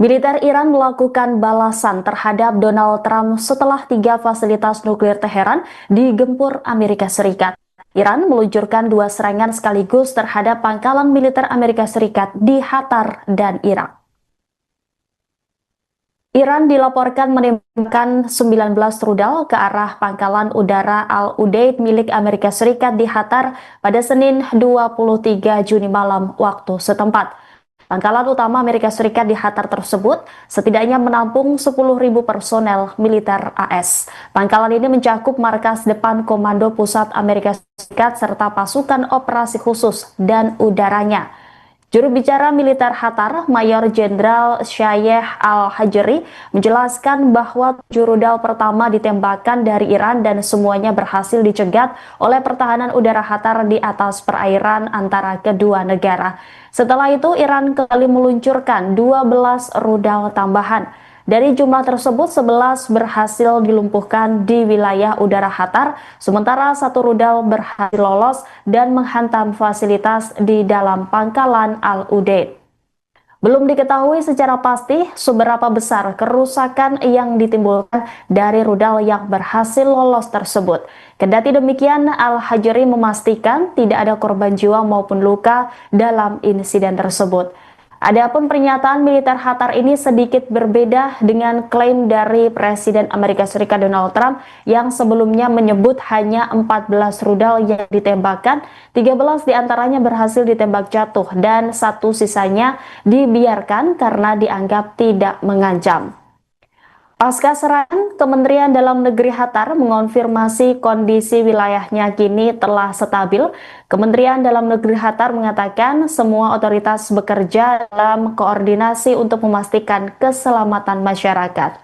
Militer Iran melakukan balasan terhadap Donald Trump setelah 3 fasilitas nuklir Teheran digempur Amerika Serikat. Iran meluncurkan 2 serangan sekaligus terhadap pangkalan militer Amerika Serikat di Qatar dan Irak. Iran dilaporkan menembakkan 19 rudal ke arah pangkalan udara Al-Udeid milik Amerika Serikat di Qatar pada Senin 23 Juni malam waktu setempat. Pangkalan utama Amerika Serikat di Qatar tersebut setidaknya menampung 10.000 personel militer AS. Pangkalan ini mencakup markas depan Komando Pusat Amerika Serikat serta pasukan operasi khusus dan udaranya. Juru bicara militer Qatar, Mayor Jenderal Shayeh Al-Hajri, menjelaskan bahwa 7 rudal pertama ditembakkan dari Iran dan semuanya berhasil dicegat oleh pertahanan udara Qatar di atas perairan antara kedua negara. Setelah itu, Iran kembali meluncurkan 12 rudal tambahan. Dari jumlah tersebut, 11 berhasil dilumpuhkan di wilayah udara Qatar, sementara 1 rudal berhasil lolos dan menghantam fasilitas di dalam pangkalan Al-Udeid. Belum diketahui secara pasti seberapa besar kerusakan yang ditimbulkan dari rudal yang berhasil lolos tersebut. Kendati demikian, Al-Hajri memastikan tidak ada korban jiwa maupun luka dalam insiden tersebut. Adapun pernyataan militer Qatar ini sedikit berbeda dengan klaim dari Presiden Amerika Serikat Donald Trump yang sebelumnya menyebut hanya 14 rudal yang ditembakkan, 13 diantaranya berhasil ditembak jatuh dan 1 sisanya dibiarkan karena dianggap tidak mengancam. Pasca serangan, Kementerian Dalam Negeri Qatar mengonfirmasi kondisi wilayahnya kini telah stabil. Kementerian Dalam Negeri Qatar mengatakan semua otoritas bekerja dalam koordinasi untuk memastikan keselamatan masyarakat.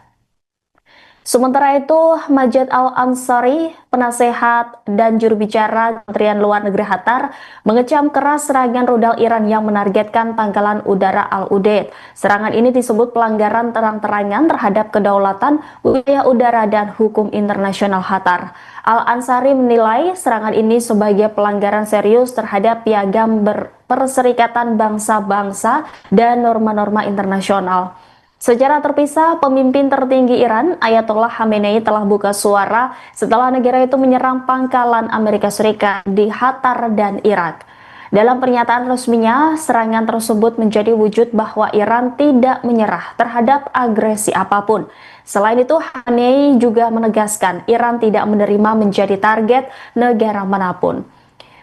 Sementara itu, Majed Al-Ansari, penasehat dan juru bicara Kementerian Luar Negeri Qatar, mengecam keras serangan rudal Iran yang menargetkan pangkalan udara Al-Udeid. Serangan ini disebut pelanggaran terang-terangan terhadap kedaulatan, wilayah udara, dan hukum internasional Qatar. Al-Ansari menilai serangan ini sebagai pelanggaran serius terhadap piagam Perserikatan Bangsa-Bangsa dan norma-norma internasional. Secara terpisah, pemimpin tertinggi Iran, Ayatollah Khamenei, telah buka suara setelah negara itu menyerang pangkalan Amerika Serikat di Qatar dan Irak. Dalam pernyataan resminya, serangan tersebut menjadi wujud bahwa Iran tidak menyerah terhadap agresi apapun. Selain itu, Khamenei juga menegaskan Iran tidak menerima menjadi target negara manapun.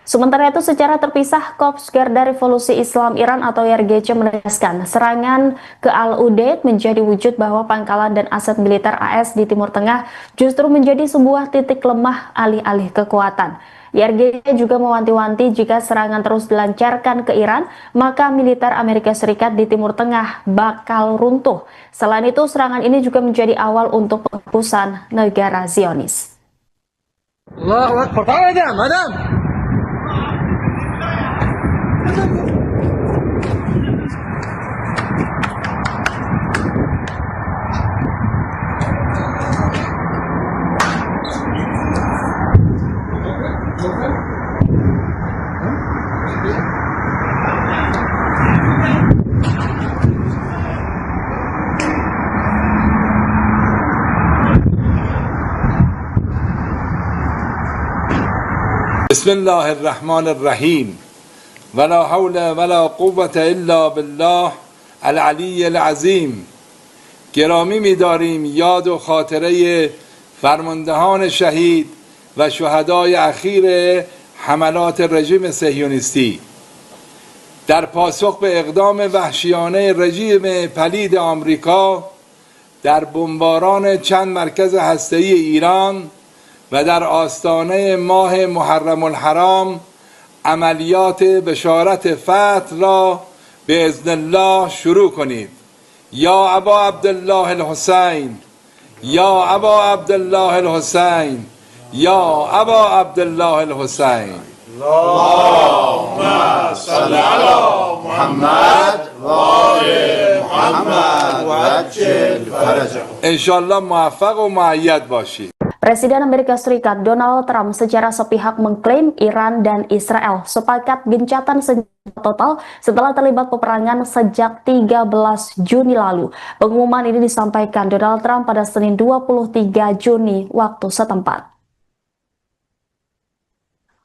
Sementara itu, secara terpisah, Korps Garda Revolusi Islam Iran atau YRGC menegaskan serangan ke Al-Udeid menjadi wujud bahwa pangkalan dan aset militer AS di Timur Tengah justru menjadi sebuah titik lemah alih-alih kekuatan. YRGC juga mewanti-wanti jika serangan terus dilancarkan ke Iran, maka militer Amerika Serikat di Timur Tengah bakal runtuh. Selain itu, serangan ini juga menjadi awal untuk penghapusan negara Zionis. Allahu Akbar. Madam. بسم الله الرحمن الرحیم ولا حول ولا قوة الا بالله العلی العظیم. گرامی می‌داریم یاد و خاطره فرماندهان شهید و شهدای اخیر حملات رژیم صهیونیستی در پاسخ به اقدام وحشیانه رژیم پلید آمریکا در بمباران چند مرکز هسته‌ای ایران و در آستانه ماه محرم الحرام عملیات بشارت فتح را به اذن الله شروع کنید. یا ابا عبدالله الحسین، یا ابا عبدالله الحسین، یا ابا عبدالله الحسین. اللهم صل علی محمد و آل محمد و عجل فرجهم. انشالله موفق و مؤید باشید. Presiden Amerika Serikat Donald Trump secara sepihak mengklaim Iran dan Israel sepakat gencatan senjata total setelah terlibat peperangan sejak 13 Juni lalu. Pengumuman ini disampaikan Donald Trump pada Senin 23 Juni waktu setempat.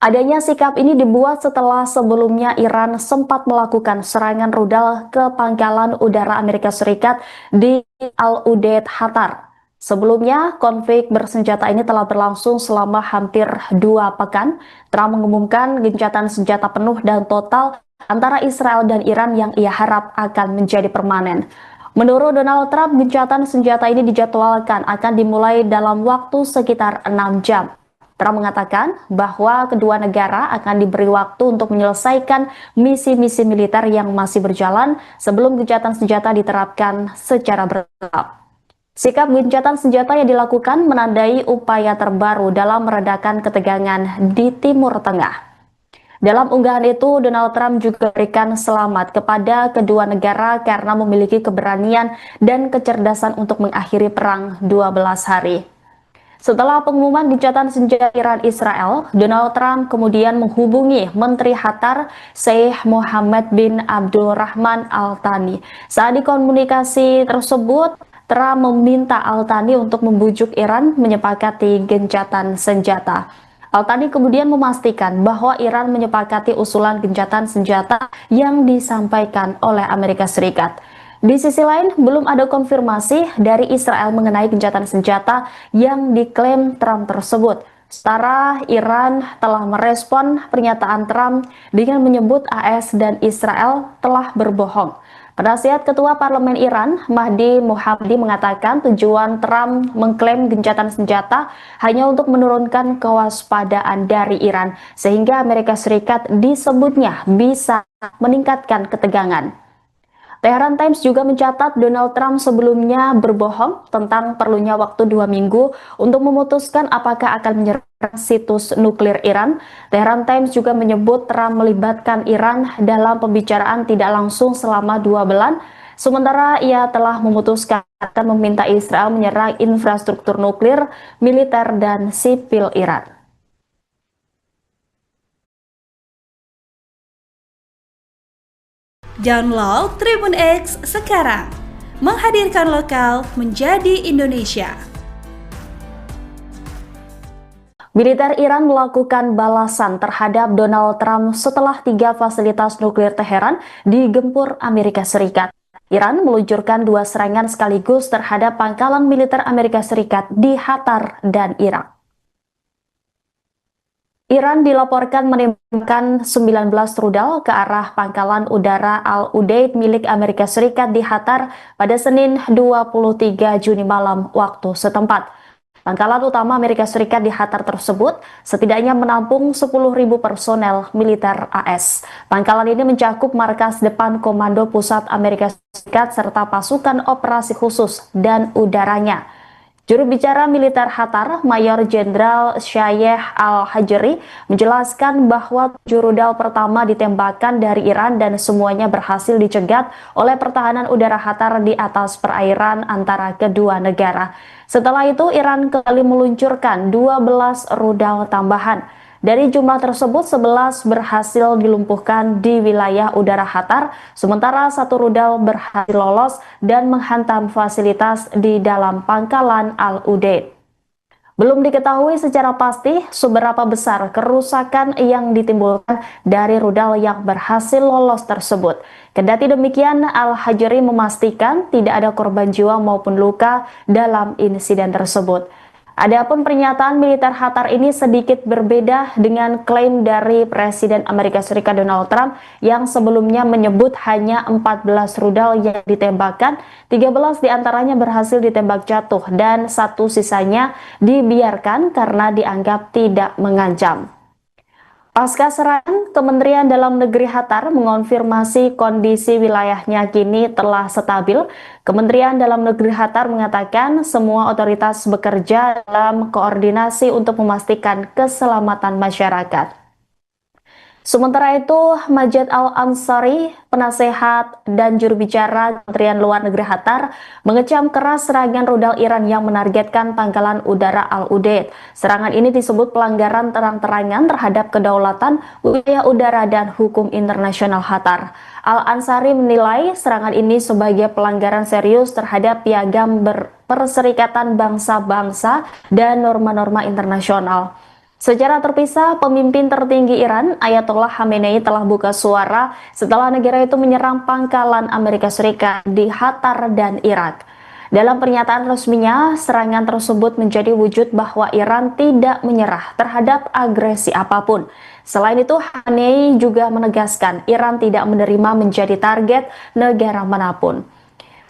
Adanya sikap ini dibuat setelah sebelumnya Iran sempat melakukan serangan rudal ke pangkalan udara Amerika Serikat di Al-Udeid, Qatar. Sebelumnya, konflik bersenjata ini telah berlangsung selama hampir 2 pekan. Trump mengumumkan gencatan senjata penuh dan total antara Israel dan Iran yang ia harap akan menjadi permanen. Menurut Donald Trump, gencatan senjata ini dijadwalkan akan dimulai dalam waktu sekitar 6 jam. Trump mengatakan bahwa kedua negara akan diberi waktu untuk menyelesaikan misi-misi militer yang masih berjalan sebelum gencatan senjata diterapkan secara bertahap. Sikap gencatan senjata yang dilakukan menandai upaya terbaru dalam meredakan ketegangan di Timur Tengah. Dalam unggahan itu, Donald Trump juga berikan selamat kepada kedua negara karena memiliki keberanian dan kecerdasan untuk mengakhiri perang 12 hari. Setelah pengumuman gencatan senjata Iran Israel, Donald Trump kemudian menghubungi Menteri Qatar Sheikh Mohammed bin Abdul Rahman Al Thani. Saat di komunikasi tersebut, Trump meminta Al Thani untuk membujuk Iran menyepakati gencatan senjata. Al Thani kemudian memastikan bahwa Iran menyepakati usulan gencatan senjata yang disampaikan oleh Amerika Serikat. Di sisi lain, belum ada konfirmasi dari Israel mengenai gencatan senjata yang diklaim Trump tersebut. Setara Iran telah merespon pernyataan Trump dengan menyebut AS dan Israel telah berbohong. Penasihat Ketua Parlemen Iran, Mahdi Mohammadi, mengatakan tujuan Trump mengklaim gencatan senjata hanya untuk menurunkan kewaspadaan dari Iran, sehingga Amerika Serikat disebutnya bisa meningkatkan ketegangan. Tehran Times juga mencatat Donald Trump sebelumnya berbohong tentang perlunya waktu 2 minggu untuk memutuskan apakah akan menyerang situs nuklir Iran. Tehran Times juga menyebut Trump melibatkan Iran dalam pembicaraan tidak langsung selama 2 bulan, sementara ia telah memutuskan akan meminta Israel menyerang infrastruktur nuklir, militer, dan sipil Iran. Download Tribun X sekarang, menghadirkan lokal menjadi Indonesia. Militer Iran melakukan balasan terhadap Donald Trump setelah 3 fasilitas nuklir Teheran digempur Amerika Serikat. Iran meluncurkan 2 serangan sekaligus terhadap pangkalan militer Amerika Serikat di Qatar dan Irak. Iran dilaporkan menembakkan 19 rudal ke arah pangkalan udara Al-Udeid milik Amerika Serikat di Qatar pada Senin 23 Juni malam waktu setempat. Pangkalan utama Amerika Serikat di Qatar tersebut setidaknya menampung 10.000 personel militer AS. Pangkalan ini mencakup markas depan Komando Pusat Amerika Serikat serta pasukan operasi khusus dan udaranya. Juru bicara militer Qatar, Mayor Jenderal Shaykh Al-Hajri, menjelaskan bahwa 7 rudal pertama ditembakkan dari Iran dan semuanya berhasil dicegat oleh pertahanan udara Qatar di atas perairan antara kedua negara. Setelah itu, Iran kembali meluncurkan 12 rudal tambahan. Dari jumlah tersebut, 11 berhasil dilumpuhkan di wilayah udara Qatar, sementara 1 rudal berhasil lolos dan menghantam fasilitas di dalam pangkalan Al-Udeid. Belum diketahui secara pasti seberapa besar kerusakan yang ditimbulkan dari rudal yang berhasil lolos tersebut. Kendati demikian, Al-Hajri memastikan tidak ada korban jiwa maupun luka dalam insiden tersebut. Adapun pernyataan militer Qatar ini sedikit berbeda dengan klaim dari Presiden Amerika Serikat Donald Trump yang sebelumnya menyebut hanya 14 rudal yang ditembakkan, 13 diantaranya berhasil ditembak jatuh dan 1 sisanya dibiarkan karena dianggap tidak mengancam. Pasca serangan, Kementerian Dalam Negeri Qatar mengonfirmasi kondisi wilayahnya kini telah stabil. Kementerian Dalam Negeri Qatar mengatakan semua otoritas bekerja dalam koordinasi untuk memastikan keselamatan masyarakat. Sementara itu, Majid Al-Ansari, penasehat dan juru bicara Kementerian Luar Negeri Qatar, mengecam keras serangan rudal Iran yang menargetkan pangkalan udara Al-Udeid. Serangan ini disebut pelanggaran terang-terangan terhadap kedaulatan, wilayah udara, dan hukum internasional Qatar. Al-Ansari menilai serangan ini sebagai pelanggaran serius terhadap piagam Perserikatan Bangsa-Bangsa dan norma-norma internasional. Secara terpisah, pemimpin tertinggi Iran, Ayatollah Khamenei, telah buka suara setelah negara itu menyerang pangkalan Amerika Serikat di Qatar dan Irak. Dalam pernyataan resminya, serangan tersebut menjadi wujud bahwa Iran tidak menyerah terhadap agresi apapun. Selain itu, Khamenei juga menegaskan Iran tidak menerima menjadi target negara manapun.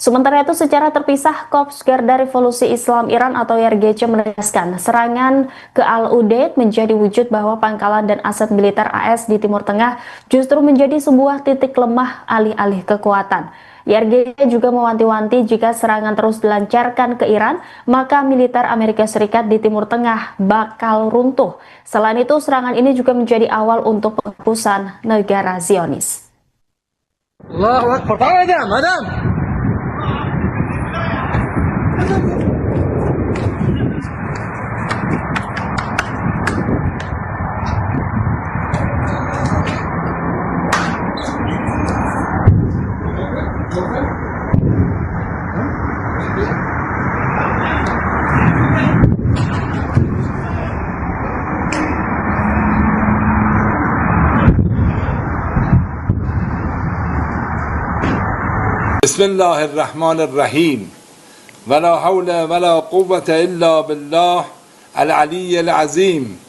Sementara itu, secara terpisah, Korps Garda Revolusi Islam Iran atau YRGC menegaskan serangan ke Al-Udeid menjadi wujud bahwa pangkalan dan aset militer AS di Timur Tengah justru menjadi sebuah titik lemah alih-alih kekuatan. YRGC juga mewanti-wanti jika serangan terus dilancarkan ke Iran, maka militer Amerika Serikat di Timur Tengah bakal runtuh. Selain itu, serangan ini juga menjadi awal untuk penghapusan negara Zionis. Allahu Akbar. Ta'al adam, adam. بسم الله الرحمن الرحیم ولا حول ولا قوة الا بالله العلی العظیم.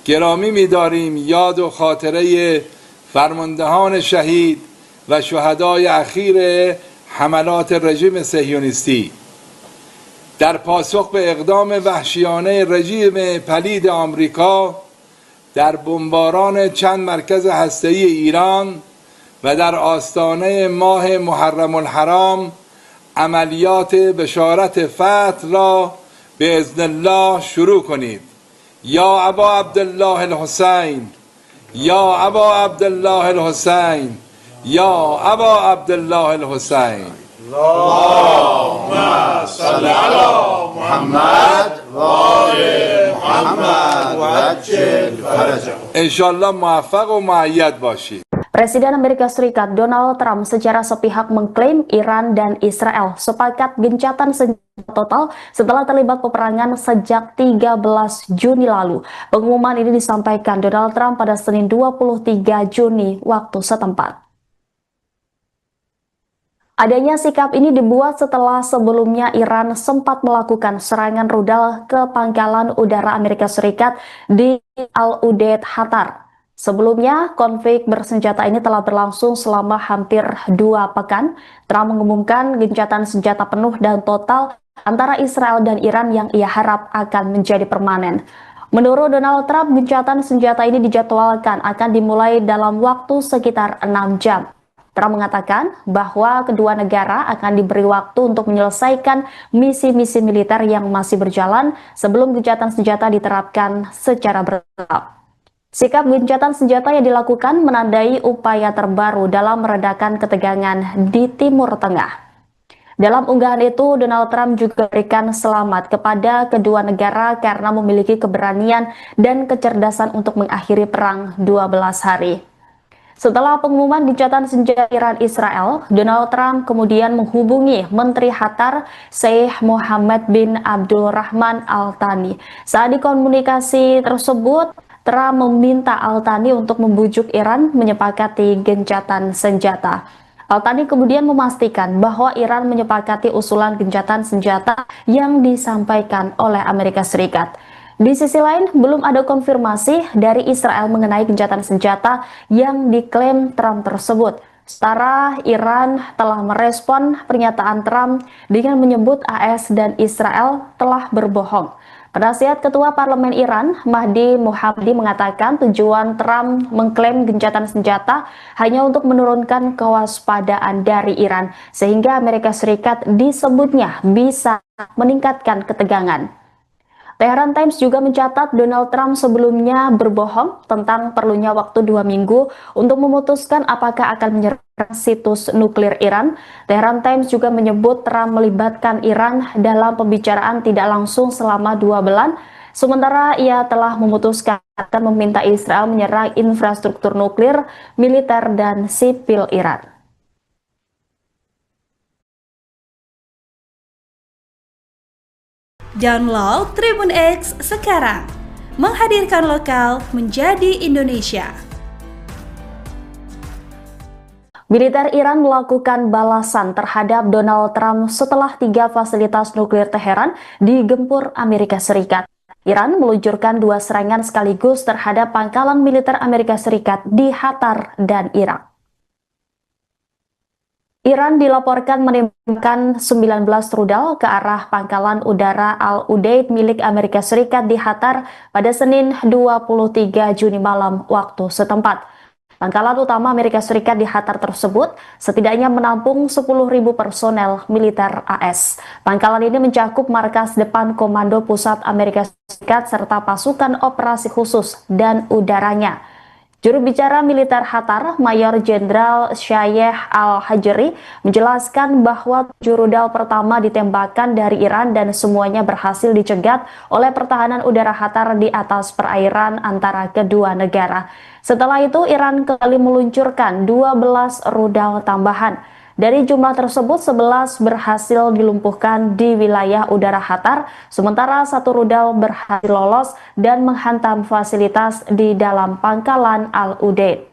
گرامی می‌داریم یاد و خاطره فرماندهان شهید و شهدای اخیر حملات رژیم صهیونیستی. در پاسخ به اقدام وحشیانه رژیم پلید آمریکا در بمباران چند مرکز هسته‌ای ایران و در آستانه ماه محرم الحرام عملیات بشارت فتح را به اذن الله شروع کنید. یا ابا عبدالله الحسین، یا ابا عبدالله الحسین، یا ابا عبدالله الحسین. اللهم صل على محمد و آل محمد و عجل فرجه. انشالله موفق و مؤید باشید. Presiden Amerika Serikat Donald Trump secara sepihak mengklaim Iran dan Israel sepakat gencatan senjata total setelah terlibat peperangan sejak 13 Juni lalu. Pengumuman ini disampaikan Donald Trump pada Senin 23 Juni waktu setempat. Adanya sikap ini dibuat setelah sebelumnya Iran sempat melakukan serangan rudal ke pangkalan udara Amerika Serikat di Al-Udeid, Qatar. Sebelumnya, konflik bersenjata ini telah berlangsung selama hampir 2 pekan. Trump mengumumkan gencatan senjata penuh dan total antara Israel dan Iran yang ia harap akan menjadi permanen. Menurut Donald Trump, gencatan senjata ini dijadwalkan akan dimulai dalam waktu sekitar 6 jam. Trump mengatakan bahwa kedua negara akan diberi waktu untuk menyelesaikan misi-misi militer yang masih berjalan sebelum gencatan senjata diterapkan secara bertahap. Sikap gencatan senjata yang dilakukan menandai upaya terbaru dalam meredakan ketegangan di Timur Tengah. Dalam unggahan itu, Donald Trump juga berikan selamat kepada kedua negara karena memiliki keberanian dan kecerdasan untuk mengakhiri perang 12 hari. Setelah pengumuman gencatan senjata Iran Israel, Donald Trump kemudian menghubungi Menteri Qatar Sheikh Mohammed bin Abdul Rahman Al Thani. Saat dikomunikasi tersebut, Trump meminta Al Thani untuk membujuk Iran menyepakati gencatan senjata. Al Thani kemudian memastikan bahwa Iran menyepakati usulan gencatan senjata yang disampaikan oleh Amerika Serikat. Di sisi lain, belum ada konfirmasi dari Israel mengenai gencatan senjata yang diklaim Trump tersebut. Setara Iran telah merespon pernyataan Trump dengan menyebut AS dan Israel telah berbohong. Penasihat Ketua Parlemen Iran, Mahdi Mohammadi, mengatakan tujuan Trump mengklaim gencatan senjata hanya untuk menurunkan kewaspadaan dari Iran, sehingga Amerika Serikat disebutnya bisa meningkatkan ketegangan. Tehran Times juga mencatat Donald Trump sebelumnya berbohong tentang perlunya waktu 2 minggu untuk memutuskan apakah akan menyerang situs nuklir Iran. Tehran Times juga menyebut Trump melibatkan Iran dalam pembicaraan tidak langsung selama 2 bulan, sementara ia telah memutuskan akan meminta Israel menyerang infrastruktur nuklir, militer, dan sipil Iran. Download Tribun X sekarang, menghadirkan lokal menjadi Indonesia. Militer Iran melakukan balasan terhadap Donald Trump setelah 3 fasilitas nuklir Teheran digempur Amerika Serikat. Iran meluncurkan 2 serangan sekaligus terhadap pangkalan militer Amerika Serikat di Qatar dan Irak. Iran dilaporkan menembakkan 19 rudal ke arah pangkalan udara Al-Udeid milik Amerika Serikat di Qatar pada Senin 23 Juni malam waktu setempat. Pangkalan utama Amerika Serikat di Qatar tersebut setidaknya menampung 10.000 personel militer AS. Pangkalan ini mencakup markas depan Komando Pusat Amerika Serikat serta pasukan operasi khusus dan udaranya. Juru bicara militer Qatar, Mayor Jenderal Shayeh Al-Hajri, menjelaskan bahwa 7 rudal pertama ditembakkan dari Iran dan semuanya berhasil dicegat oleh pertahanan udara Qatar di atas perairan antara kedua negara. Setelah itu, Iran kembali meluncurkan 12 rudal tambahan. Dari jumlah tersebut, 11 berhasil dilumpuhkan di wilayah udara Qatar, sementara 1 rudal berhasil lolos dan menghantam fasilitas di dalam pangkalan Al-Udeid.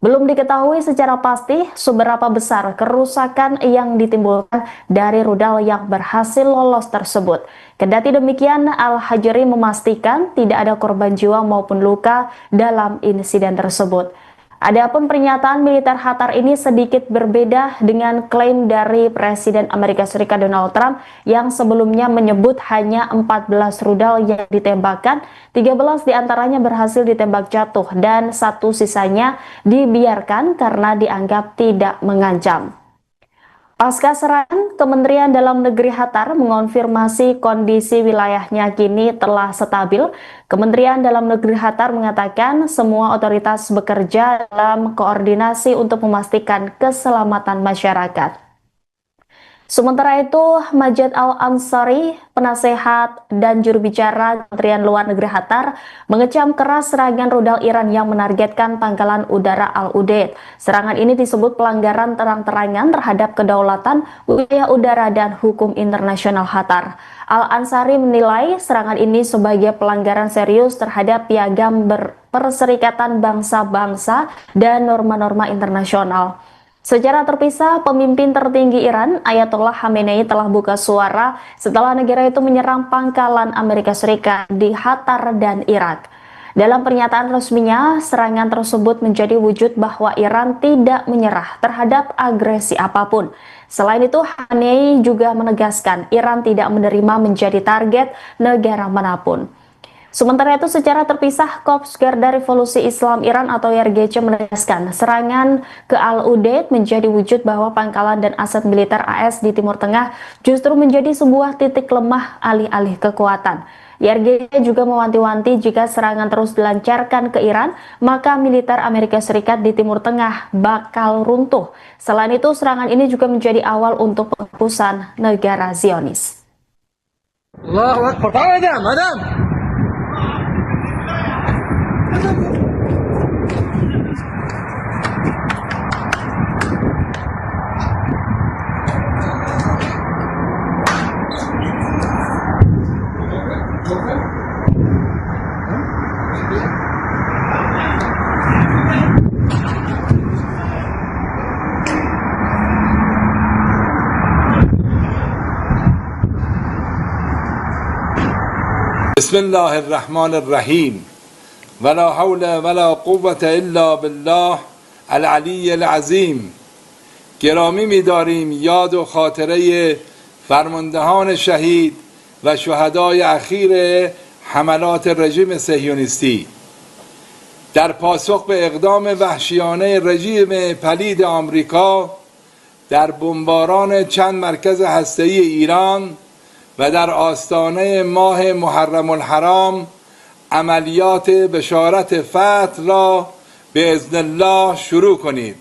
Belum diketahui secara pasti seberapa besar kerusakan yang ditimbulkan dari rudal yang berhasil lolos tersebut. Kendati demikian, Al-Hajri memastikan tidak ada korban jiwa maupun luka dalam insiden tersebut. Adapun pernyataan militer Qatar ini sedikit berbeda dengan klaim dari Presiden Amerika Serikat Donald Trump yang sebelumnya menyebut hanya 14 rudal yang ditembakkan, 13 diantaranya berhasil ditembak jatuh dan 1 sisanya dibiarkan karena dianggap tidak mengancam. Pasca serangan, Kementerian Dalam Negeri Qatar mengonfirmasi kondisi wilayahnya kini telah stabil. Kementerian Dalam Negeri Qatar mengatakan semua otoritas bekerja dalam koordinasi untuk memastikan keselamatan masyarakat. Sementara itu, Majed Al-Ansari, penasehat dan juru bicara Kementerian Luar Negeri Qatar, mengecam keras serangan rudal Iran yang menargetkan pangkalan udara Al-Udeid. Serangan ini disebut pelanggaran terang-terangan terhadap kedaulatan, wilayah udara, dan hukum internasional Qatar. Al-Ansari menilai serangan ini sebagai pelanggaran serius terhadap piagam Perserikatan Bangsa-Bangsa dan norma-norma internasional. Secara terpisah, pemimpin tertinggi Iran, Ayatollah Khamenei, telah buka suara setelah negara itu menyerang pangkalan Amerika Serikat di Qatar dan Irak. Dalam pernyataan resminya, serangan tersebut menjadi wujud bahwa Iran tidak menyerah terhadap agresi apapun. Selain itu, Khamenei juga menegaskan Iran tidak menerima menjadi target negara manapun. Sementara itu, secara terpisah, Korps Garda Revolusi Islam Iran atau YRGC menegaskan serangan ke Al-Udeid menjadi wujud bahwa pangkalan dan aset militer AS di Timur Tengah justru menjadi sebuah titik lemah alih-alih kekuatan. YRGC juga mewanti-wanti jika serangan terus dilancarkan ke Iran, maka militer Amerika Serikat di Timur Tengah bakal runtuh. Selain itu, serangan ini juga menjadi awal untuk penghapusan negara Zionis. Allahu Akbar. Madam. بسم الله الرحمن الرحیم ولا حول ولا قوة الا بالله العلی العظیم. گرامی می‌داریم یاد و خاطره فرماندهان شهید و شهدای اخیر حملات رژیم صهیونیستی. در پاسخ به اقدام وحشیانه رژیم پلید آمریکا در بمباران چند مرکز هسته‌ای ایران و در آستانه ماه محرم الحرام عملیات بشارت فتح را به اذن الله شروع کنید.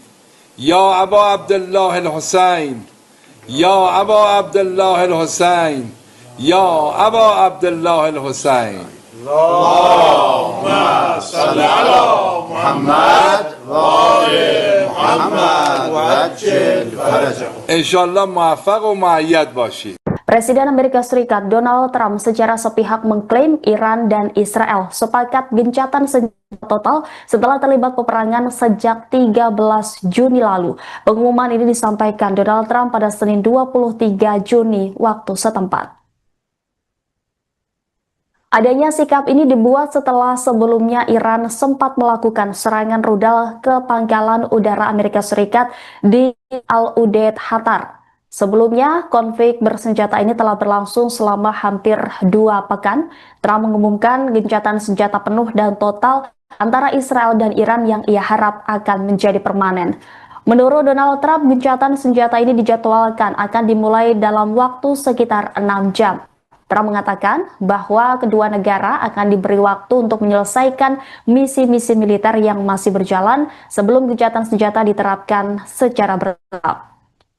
یا ابا عبدالله الحسین، یا ابا عبدالله الحسین، یا ابا عبدالله الحسین. اللهم صل على محمد و آل محمد و عجل فرجهم. انشالله موفق و مؤید باشید. Presiden Amerika Serikat Donald Trump secara sepihak mengklaim Iran dan Israel sepakat gencatan senjata total setelah terlibat peperangan sejak 13 Juni lalu. Pengumuman ini disampaikan Donald Trump pada Senin 23 Juni waktu setempat. Adanya sikap ini dibuat setelah sebelumnya Iran sempat melakukan serangan rudal ke pangkalan udara Amerika Serikat di Al-Udeid, Qatar. Sebelumnya, konflik bersenjata ini telah berlangsung selama hampir 2 pekan. Trump mengumumkan gencatan senjata penuh dan total antara Israel dan Iran yang ia harap akan menjadi permanen. Menurut Donald Trump, gencatan senjata ini dijadwalkan akan dimulai dalam waktu sekitar 6 jam. Trump mengatakan bahwa kedua negara akan diberi waktu untuk menyelesaikan misi-misi militer yang masih berjalan sebelum gencatan senjata diterapkan secara bertahap.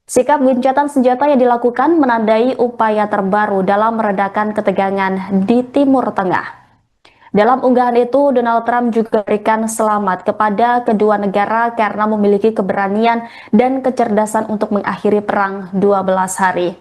Sikap gencatan senjata yang dilakukan menandai upaya terbaru dalam meredakan ketegangan di Timur Tengah. Dalam unggahan itu, Donald Trump juga berikan selamat kepada kedua negara karena memiliki keberanian dan kecerdasan untuk mengakhiri perang 12 hari.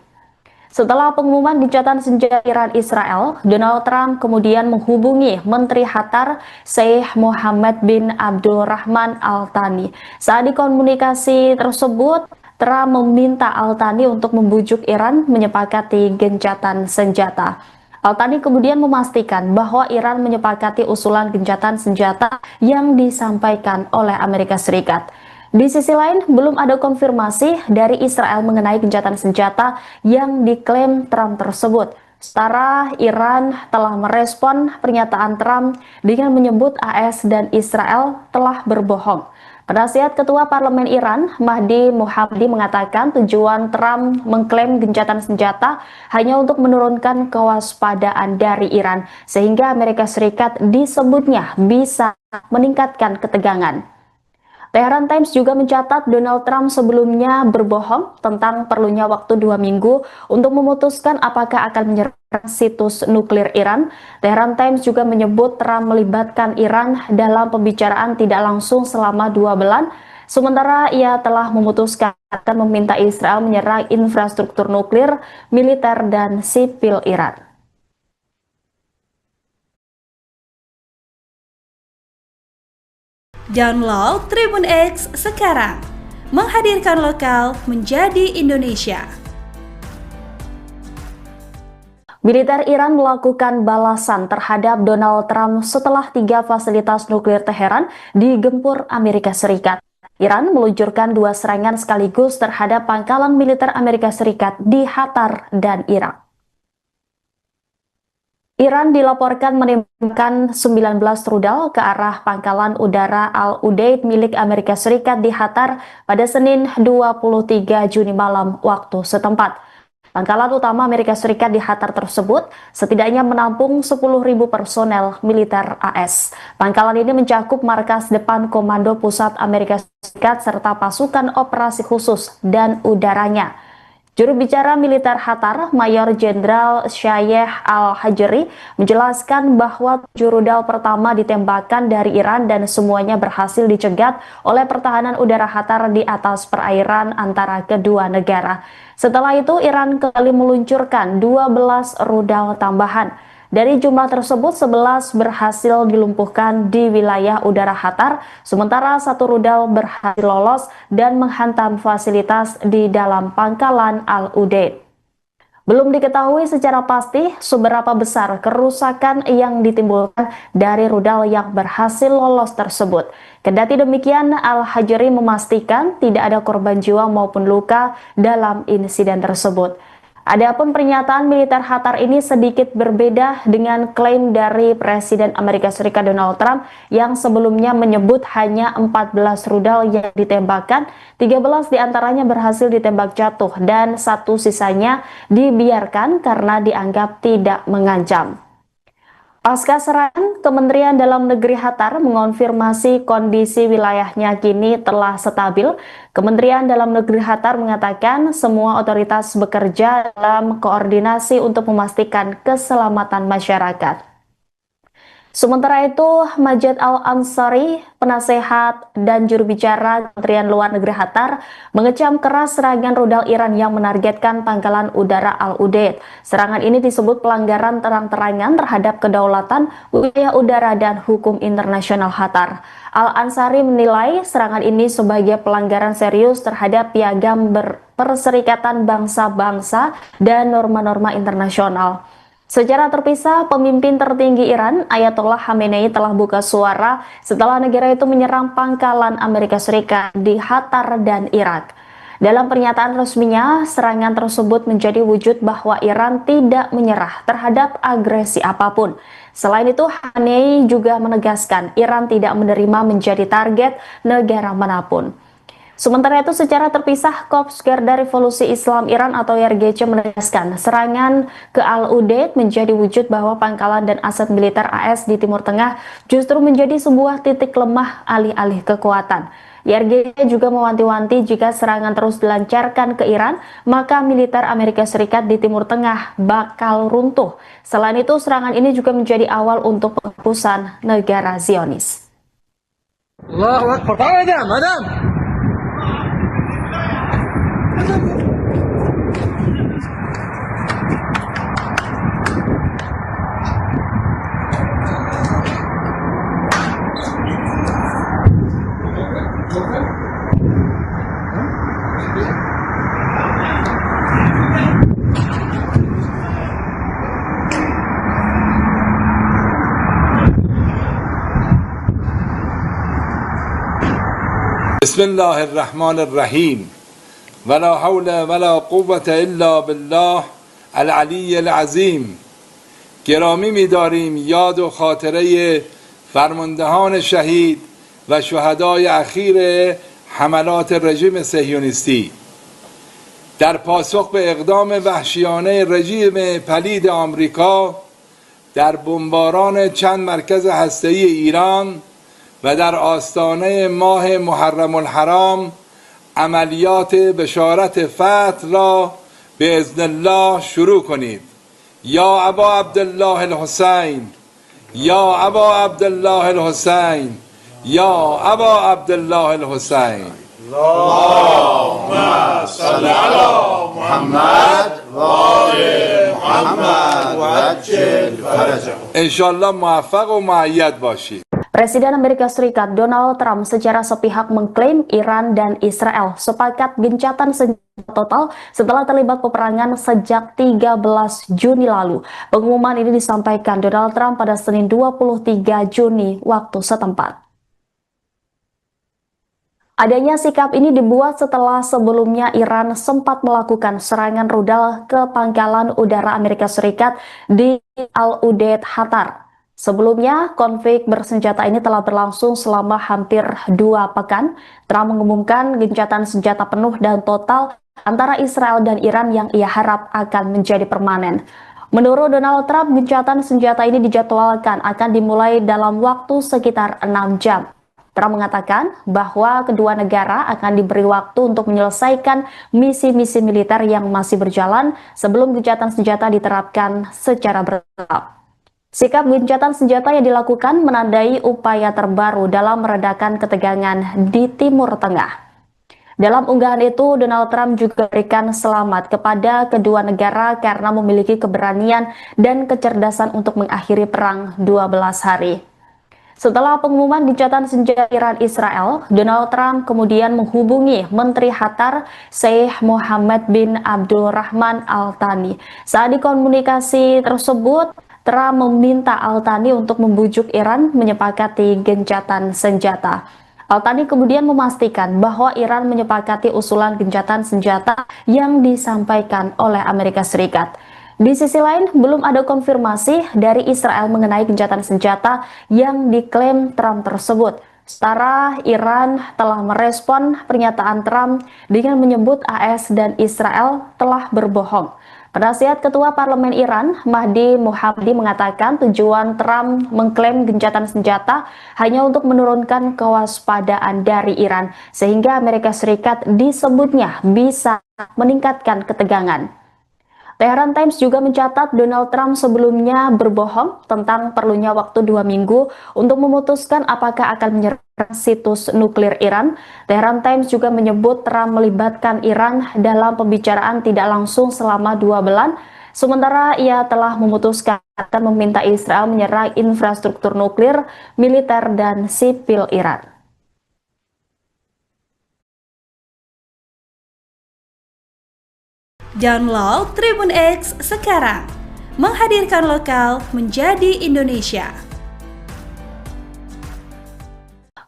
Setelah pengumuman gencatan senjata Iran Israel, Donald Trump kemudian menghubungi Menteri Qatar Sheikh Mohammed bin Abdulrahman Al Thani. Saat dikomunikasi tersebut, Trump meminta Al Thani untuk membujuk Iran menyepakati gencatan senjata. Al Thani kemudian memastikan bahwa Iran menyepakati usulan gencatan senjata yang disampaikan oleh Amerika Serikat. Di sisi lain, belum ada konfirmasi dari Israel mengenai gencatan senjata yang diklaim Trump tersebut. Setara Iran telah merespon pernyataan Trump dengan menyebut AS dan Israel telah berbohong. Penasihat Ketua Parlemen Iran, Mahdi Mohammadi, mengatakan tujuan Trump mengklaim gencatan senjata hanya untuk menurunkan kewaspadaan dari Iran, sehingga Amerika Serikat disebutnya bisa meningkatkan ketegangan. Tehran Times juga mencatat Donald Trump sebelumnya berbohong tentang perlunya waktu 2 minggu untuk memutuskan apakah akan menyerang situs nuklir Iran. Tehran Times juga menyebut Trump melibatkan Iran dalam pembicaraan tidak langsung selama 2 bulan, sementara ia telah memutuskan akan meminta Israel menyerang infrastruktur nuklir, militer, dan sipil Iran. Download Tribun X sekarang, menghadirkan lokal menjadi Indonesia. Militer Iran melakukan balasan terhadap Donald Trump setelah 3 fasilitas nuklir Teheran digempur Amerika Serikat. Iran meluncurkan 2 serangan sekaligus terhadap pangkalan militer Amerika Serikat di Qatar dan Irak. Iran dilaporkan menembakkan 19 rudal ke arah pangkalan udara Al-Udeid milik Amerika Serikat di Qatar pada Senin 23 Juni malam waktu setempat. Pangkalan utama Amerika Serikat di Qatar tersebut setidaknya menampung 10.000 personel militer AS. Pangkalan ini mencakup markas depan Komando Pusat Amerika Serikat serta pasukan operasi khusus dan udaranya. Juru bicara militer Qatar, Mayor Jenderal Shaykh Al-Hajri, menjelaskan bahwa 7 rudal pertama ditembakkan dari Iran dan semuanya berhasil dicegat oleh pertahanan udara Qatar di atas perairan antara kedua negara. Setelah itu, Iran kembali meluncurkan 12 rudal tambahan. Dari jumlah tersebut, 11 berhasil dilumpuhkan di wilayah udara Qatar, sementara 1 rudal berhasil lolos dan menghantam fasilitas di dalam pangkalan Al-Udeid. Belum diketahui secara pasti seberapa besar kerusakan yang ditimbulkan dari rudal yang berhasil lolos tersebut. Kendati demikian, Al-Hajri memastikan tidak ada korban jiwa maupun luka dalam insiden tersebut. Adapun pernyataan militer Qatar ini sedikit berbeda dengan klaim dari Presiden Amerika Serikat Donald Trump yang sebelumnya menyebut hanya 14 rudal yang ditembakkan, 13 diantaranya berhasil ditembak jatuh dan satu sisanya dibiarkan karena dianggap tidak mengancam. Pasca serangan, Kementerian Dalam Negeri Qatar mengonfirmasi kondisi wilayahnya kini telah stabil. Kementerian Dalam Negeri Qatar mengatakan semua otoritas bekerja dalam koordinasi untuk memastikan keselamatan masyarakat. Sementara itu, Majed Al-Ansari, penasehat dan juru bicara Kementerian Luar Negeri Qatar, mengecam keras serangan rudal Iran yang menargetkan pangkalan udara Al-Udeid. Serangan ini disebut pelanggaran terang-terangan terhadap kedaulatan, wilayah udara, dan hukum internasional Qatar. Al-Ansari menilai serangan ini sebagai pelanggaran serius terhadap piagam Perserikatan Bangsa-Bangsa dan norma-norma internasional. Secara terpisah, pemimpin tertinggi Iran, Ayatollah Khamenei, telah buka suara setelah negara itu menyerang pangkalan Amerika Serikat di Qatar dan Irak. Dalam pernyataan resminya, serangan tersebut menjadi wujud bahwa Iran tidak menyerah terhadap agresi apapun. Selain itu, Khamenei juga menegaskan Iran tidak menerima menjadi target negara manapun. Sementara itu, secara terpisah, Korps Garda Revolusi Islam Iran atau YRGC menegaskan serangan ke Al-Udeid menjadi wujud bahwa pangkalan dan aset militer AS di Timur Tengah justru menjadi sebuah titik lemah alih-alih kekuatan. YRGC juga mewanti-wanti jika serangan terus dilancarkan ke Iran, maka militer Amerika Serikat di Timur Tengah bakal runtuh. Selain itu, serangan ini juga menjadi awal untuk penghapusan negara Zionis. Allahu Akbar. Madam, madam. بسم الله الرحمن الرحیم ولا حول ولا قوة الا بالله العلی العظیم. گرامی می‌داریم یاد و خاطره فرماندهان شهید و شهدای اخیر حملات رژیم صهیونیستی در پاسخ به اقدام وحشیانه رژیم پلید آمریکا در بمباران چند مرکز هسته‌ای ایران و در آستانه ماه محرم الحرام عملیات بشارت فتح را به اذن الله شروع کنید. یا ابا عبدالله الحسین، یا ابا عبدالله الحسین، یا ابا عبدالله الحسین. اللهم صل على محمد و آل محمد و عجل فرجه. انشالله موفق و مؤید باشید. Presiden Amerika Serikat Donald Trump secara sepihak mengklaim Iran dan Israel sepakat gencatan senjata total setelah terlibat peperangan sejak 13 Juni lalu. Pengumuman ini disampaikan Donald Trump pada Senin 23 Juni waktu setempat. Adanya sikap ini dibuat setelah sebelumnya Iran sempat melakukan serangan rudal ke pangkalan udara Amerika Serikat di Al-Udeid, Qatar. Sebelumnya, konflik bersenjata ini telah berlangsung selama hampir 2 pekan. Trump mengumumkan gencatan senjata penuh dan total antara Israel dan Iran yang ia harap akan menjadi permanen. Menurut Donald Trump, gencatan senjata ini dijadwalkan akan dimulai dalam waktu sekitar 6 jam. Trump mengatakan bahwa kedua negara akan diberi waktu untuk menyelesaikan misi-misi militer yang masih berjalan sebelum gencatan senjata diterapkan secara bertahap. Sikap gencatan senjata yang dilakukan menandai upaya terbaru dalam meredakan ketegangan di Timur Tengah. Dalam unggahan itu, Donald Trump juga berikan selamat kepada kedua negara karena memiliki keberanian dan kecerdasan untuk mengakhiri perang 12 hari. Setelah pengumuman gencatan senjata Iran Israel, Donald Trump kemudian menghubungi Menteri Qatar Sheikh Mohammed bin Abdul Rahman Al Thani. Saat di komunikasi tersebut, Trump meminta Al Thani untuk membujuk Iran menyepakati gencatan senjata. Al-Thani kemudian memastikan bahwa Iran menyepakati usulan gencatan senjata yang disampaikan oleh Amerika Serikat. Di sisi lain, belum ada konfirmasi dari Israel mengenai gencatan senjata yang diklaim Trump tersebut. Setara, Iran telah merespon pernyataan Trump dengan menyebut AS dan Israel telah berbohong. Penasihat Ketua Parlemen Iran, Mahdi Mohammadi, mengatakan tujuan Trump mengklaim gencatan senjata hanya untuk menurunkan kewaspadaan dari Iran, sehingga Amerika Serikat disebutnya bisa meningkatkan ketegangan. Tehran Times juga mencatat Donald Trump sebelumnya berbohong tentang perlunya waktu 2 minggu untuk memutuskan apakah akan menyerang situs nuklir Iran. Tehran Times juga menyebut Trump melibatkan Iran dalam pembicaraan tidak langsung selama 2 bulan, sementara ia telah memutuskan akan meminta Israel menyerang infrastruktur nuklir, militer, dan sipil Iran. Download Tribun X sekarang, menghadirkan lokal menjadi Indonesia.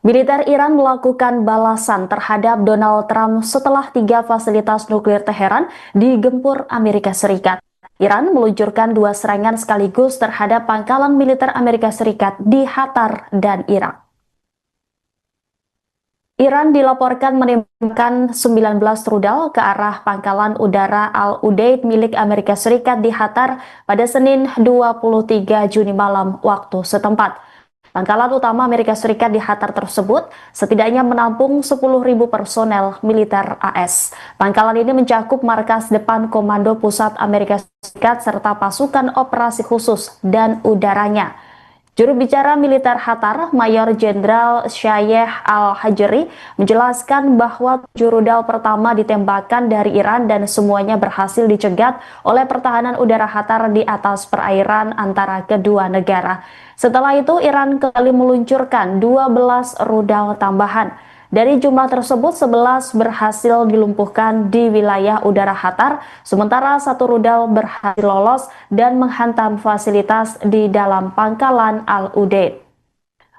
Militer Iran melakukan balasan terhadap Donald Trump setelah 3 fasilitas nuklir Teheran digempur Amerika Serikat. Iran meluncurkan 2 serangan sekaligus terhadap pangkalan militer Amerika Serikat di Qatar dan Irak. Iran dilaporkan menembakkan 19 rudal ke arah pangkalan udara Al-Udeid milik Amerika Serikat di Qatar pada Senin 23 Juni malam waktu setempat. Pangkalan utama Amerika Serikat di Qatar tersebut setidaknya menampung 10.000 personel militer AS. Pangkalan ini mencakup markas depan Komando Pusat Amerika Serikat serta pasukan operasi khusus dan udaranya. Juru bicara militer Qatar, Mayor Jenderal Shaykh Al-Hajri, menjelaskan bahwa 7 rudal pertama ditembakkan dari Iran dan semuanya berhasil dicegat oleh pertahanan udara Qatar di atas perairan antara kedua negara. Setelah itu, Iran kembali meluncurkan 12 rudal tambahan. Dari jumlah tersebut, 11 berhasil dilumpuhkan di wilayah udara Qatar, sementara 1 rudal berhasil lolos dan menghantam fasilitas di dalam pangkalan Al-Udeid.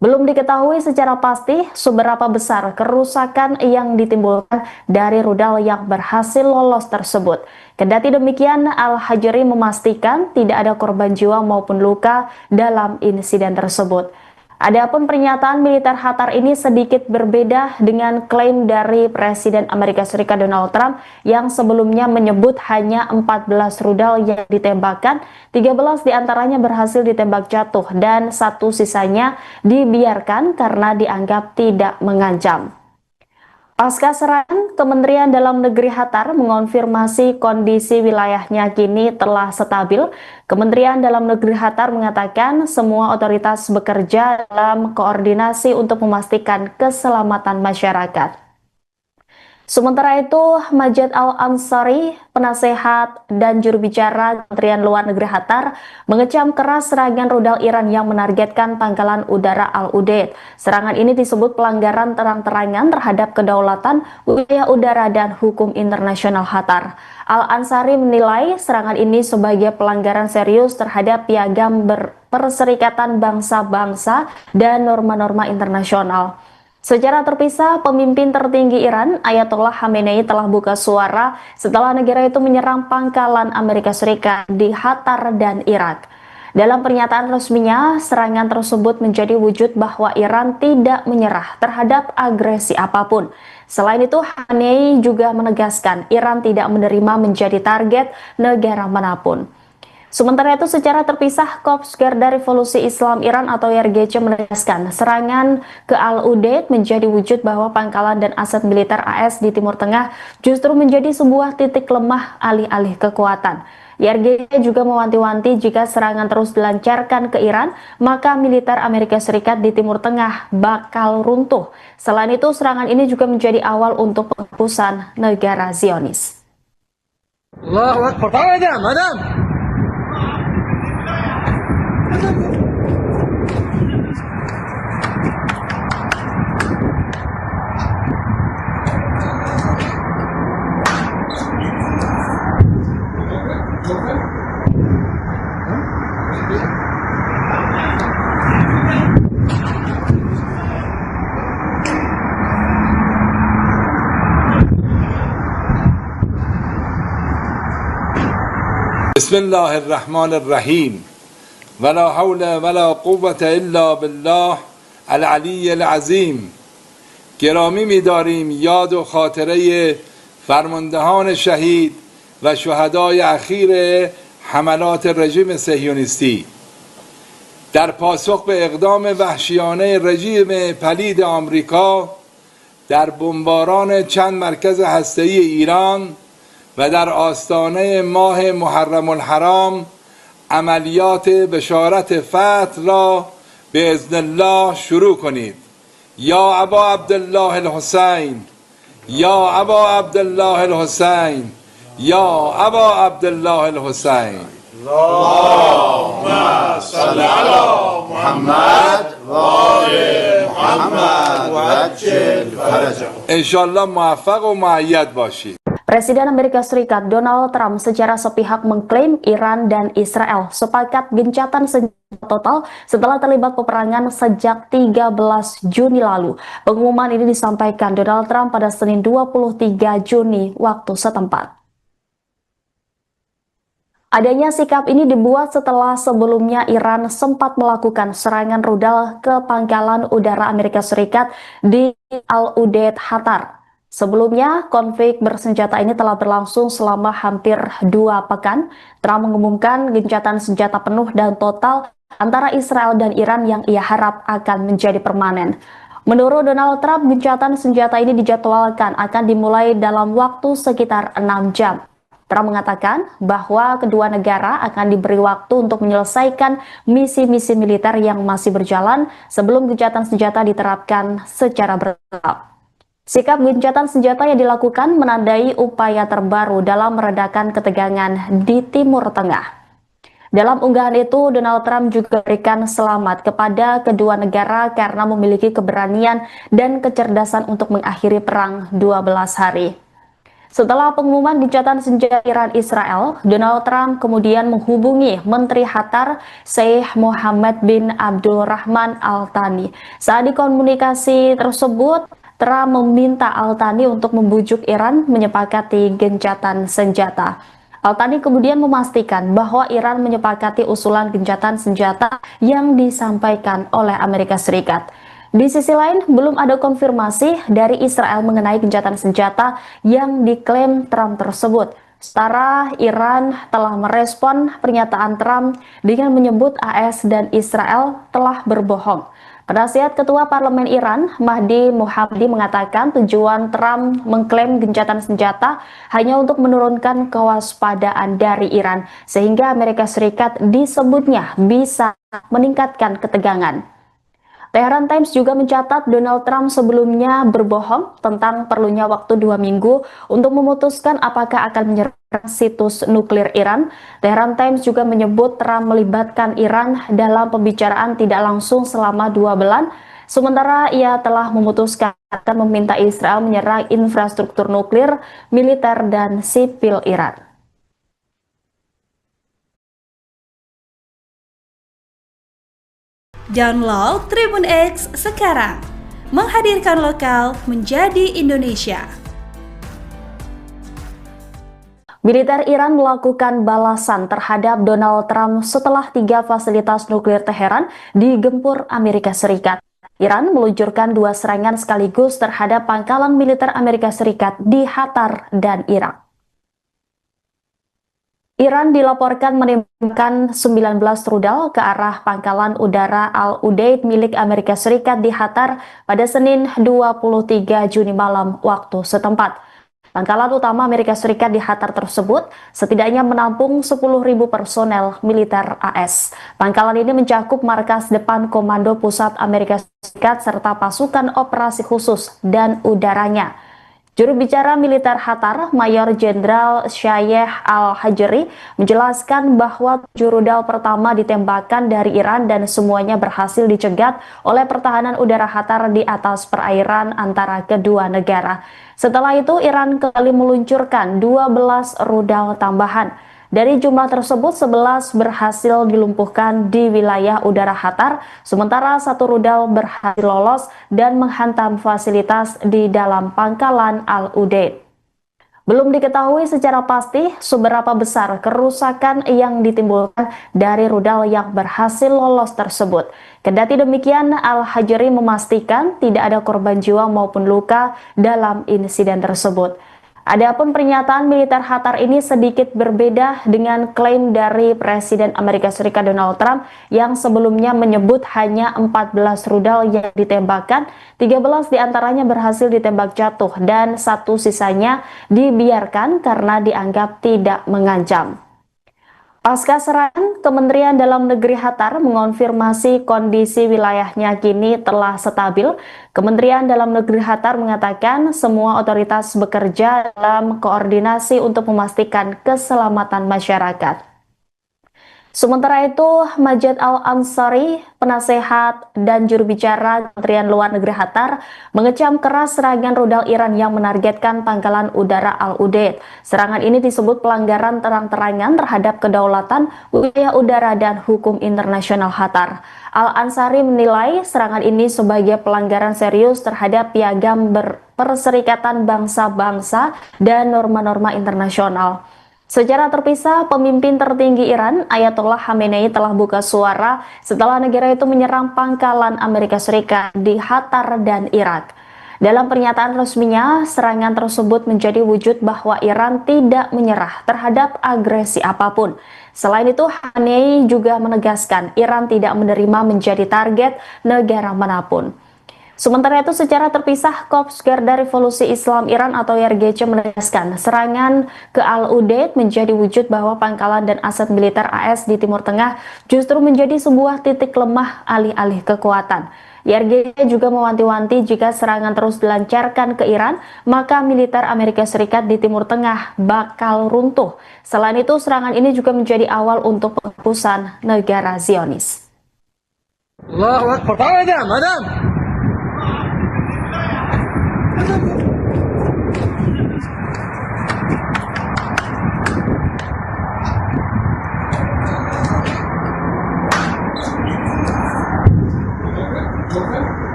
Belum diketahui secara pasti seberapa besar kerusakan yang ditimbulkan dari rudal yang berhasil lolos tersebut. Kendati demikian, Al-Hajri memastikan tidak ada korban jiwa maupun luka dalam insiden tersebut. Adapun pernyataan militer Qatar ini sedikit berbeda dengan klaim dari Presiden Amerika Serikat Donald Trump yang sebelumnya menyebut hanya 14 rudal yang ditembakkan, 13 diantaranya berhasil ditembak jatuh dan 1 sisanya dibiarkan karena dianggap tidak mengancam. Pasca serangan, Kementerian Dalam Negeri Qatar mengonfirmasi kondisi wilayahnya kini telah stabil. Kementerian Dalam Negeri Qatar mengatakan semua otoritas bekerja dalam koordinasi untuk memastikan keselamatan masyarakat. Sementara itu, Majed Al-Ansari, penasehat dan juru bicara Kementerian Luar Negeri Qatar, mengecam keras serangan rudal Iran yang menargetkan pangkalan udara Al-Udeid. Serangan ini disebut pelanggaran terang-terangan terhadap kedaulatan, wilayah udara, dan hukum internasional Qatar. Al-Ansari menilai serangan ini sebagai pelanggaran serius terhadap piagam Perserikatan Bangsa-Bangsa dan norma-norma internasional. Secara terpisah, pemimpin tertinggi Iran, Ayatollah Khamenei, telah buka suara setelah negara itu menyerang pangkalan Amerika Serikat di Qatar dan Irak. Dalam pernyataan resminya, serangan tersebut menjadi wujud bahwa Iran tidak menyerah terhadap agresi apapun. Selain itu, Khamenei juga menegaskan Iran tidak menerima menjadi target negara manapun. Sementara itu, secara terpisah, Korps Garda Revolusi Islam Iran atau YRGC menegaskan serangan ke Al-Udeid menjadi wujud bahwa pangkalan dan aset militer AS di Timur Tengah justru menjadi sebuah titik lemah alih-alih kekuatan. YRGC juga mewanti-wanti jika serangan terus dilancarkan ke Iran, maka militer Amerika Serikat di Timur Tengah bakal runtuh. Selain itu, serangan ini juga menjadi awal untuk penghapusan negara Zionis. Allahu Akbar. Madam, madam. بسم الله الرحمن الرحیم ولا حول ولا قوة الا بالله العلی العظیم. گرامی می‌داریم یاد و خاطره فرماندهان شهید و شهدای اخیر حملات رژیم صهیونیستی در پاسخ به اقدام وحشیانه رژیم پلید آمریکا در بمباران چند مرکز هسته‌ای ایران و در آستانه ماه محرم الحرام عملیات بشارت فتح را به اذن الله شروع کنید. یا ابا عبدالله الحسین، یا ابا عبدالله الحسین، یا ابا عبدالله الحسین. اللهم صل على محمد و آل محمد و عجل فرجه. انشالله موفق و مؤید باشید. Presiden Amerika Serikat Donald Trump secara sepihak mengklaim Iran dan Israel sepakat gencatan senjata total setelah terlibat peperangan sejak 13 Juni lalu. Pengumuman ini disampaikan Donald Trump pada Senin 23 Juni waktu setempat. Adanya sikap ini dibuat setelah sebelumnya Iran sempat melakukan serangan rudal ke pangkalan udara Amerika Serikat di Al-Udeid, Qatar. Sebelumnya, konflik bersenjata ini telah berlangsung selama hampir 2 pekan. Trump mengumumkan gencatan senjata penuh dan total antara Israel dan Iran yang ia harap akan menjadi permanen. Menurut Donald Trump, gencatan senjata ini dijadwalkan akan dimulai dalam waktu sekitar 6 jam. Trump mengatakan bahwa kedua negara akan diberi waktu untuk menyelesaikan misi-misi militer yang masih berjalan sebelum gencatan senjata diterapkan secara bertahap. Sikap gencatan senjata yang dilakukan menandai upaya terbaru dalam meredakan ketegangan di Timur Tengah. Dalam unggahan itu, Donald Trump juga berikan selamat kepada kedua negara karena memiliki keberanian dan kecerdasan untuk mengakhiri perang 12 hari. Setelah pengumuman gencatan senjata Iran Israel, Donald Trump kemudian menghubungi Menteri Qatar Sheikh Mohammed bin Abdul Rahman Al Thani. Saat dikomunikasi tersebut, Trump meminta Al Thani untuk membujuk Iran menyepakati gencatan senjata. Al Thani kemudian memastikan bahwa Iran menyepakati usulan gencatan senjata yang disampaikan oleh Amerika Serikat. Di sisi lain, belum ada konfirmasi dari Israel mengenai gencatan senjata yang diklaim Trump tersebut. Setara Iran telah merespon pernyataan Trump dengan menyebut AS dan Israel telah berbohong. Penasihat Ketua Parlemen Iran, Mahdi Mohammadi, mengatakan tujuan Trump mengklaim gencatan senjata hanya untuk menurunkan kewaspadaan dari Iran, sehingga Amerika Serikat disebutnya bisa meningkatkan ketegangan. Tehran Times juga mencatat Donald Trump sebelumnya berbohong tentang perlunya waktu 2 minggu untuk memutuskan apakah akan menyerang situs nuklir Iran. Tehran Times juga menyebut Trump melibatkan Iran dalam pembicaraan tidak langsung selama 2 bulan, sementara ia telah memutuskan akan meminta Israel menyerang infrastruktur nuklir, militer, dan sipil Iran. Download Tribun X sekarang, menghadirkan lokal menjadi Indonesia. Militer Iran melakukan balasan terhadap Donald Trump setelah 3 fasilitas nuklir Teheran digempur Amerika Serikat. Iran meluncurkan 2 serangan sekaligus terhadap pangkalan militer Amerika Serikat di Qatar dan Irak. Iran dilaporkan menembakkan 19 rudal ke arah pangkalan udara Al-Udeid milik Amerika Serikat di Qatar pada Senin 23 Juni malam waktu setempat. Pangkalan utama Amerika Serikat di Qatar tersebut setidaknya menampung 10.000 personel militer AS. Pangkalan ini mencakup markas depan Komando Pusat Amerika Serikat serta pasukan operasi khusus dan udaranya. Juru bicara militer Qatar, Mayor Jenderal Shayeh Al-Hajri, menjelaskan bahwa 7 rudal pertama ditembakkan dari Iran dan semuanya berhasil dicegat oleh pertahanan udara Qatar di atas perairan antara kedua negara. Setelah itu, Iran kembali meluncurkan 12 rudal tambahan. Dari jumlah tersebut, 11 berhasil dilumpuhkan di wilayah udara Qatar, sementara 1 rudal berhasil lolos dan menghantam fasilitas di dalam pangkalan Al-Udeid. Belum diketahui secara pasti seberapa besar kerusakan yang ditimbulkan dari rudal yang berhasil lolos tersebut. Kendati demikian, Al-Hajri memastikan tidak ada korban jiwa maupun luka dalam insiden tersebut. Adapun pernyataan militer Qatar ini sedikit berbeda dengan klaim dari Presiden Amerika Serikat Donald Trump yang sebelumnya menyebut hanya 14 rudal yang ditembakkan, 13 diantaranya berhasil ditembak jatuh dan satu sisanya dibiarkan karena dianggap tidak mengancam. Pasca serangan, Kementerian Dalam Negeri Qatar mengonfirmasi kondisi wilayahnya kini telah stabil. Kementerian Dalam Negeri Qatar mengatakan semua otoritas bekerja dalam koordinasi untuk memastikan keselamatan masyarakat. Sementara itu, Majed Al-Ansari, penasehat dan juru bicara Kementerian Luar Negeri Qatar, mengecam keras serangan rudal Iran yang menargetkan pangkalan udara Al-Udeid. Serangan ini disebut pelanggaran terang-terangan terhadap kedaulatan, wilayah udara, dan hukum internasional Qatar. Al-Ansari menilai serangan ini sebagai pelanggaran serius terhadap piagam Perserikatan Bangsa-Bangsa dan norma-norma internasional. Secara terpisah, pemimpin tertinggi Iran, Ayatollah Khamenei, telah buka suara setelah negara itu menyerang pangkalan Amerika Serikat di Qatar dan Irak. Dalam pernyataan resminya, serangan tersebut menjadi wujud bahwa Iran tidak menyerah terhadap agresi apapun. Selain itu, Khamenei juga menegaskan Iran tidak menerima menjadi target negara manapun. Sementara itu, secara terpisah, Korps Garda Revolusi Islam Iran atau YRGC menegaskan serangan ke Al-Udeid menjadi wujud bahwa pangkalan dan aset militer AS di Timur Tengah justru menjadi sebuah titik lemah alih-alih kekuatan. YRGC juga mewanti-wanti jika serangan terus dilancarkan ke Iran, maka militer Amerika Serikat di Timur Tengah bakal runtuh. Selain itu, serangan ini juga menjadi awal untuk penghapusan negara Zionis. Allahu Akbar. Madam, madam.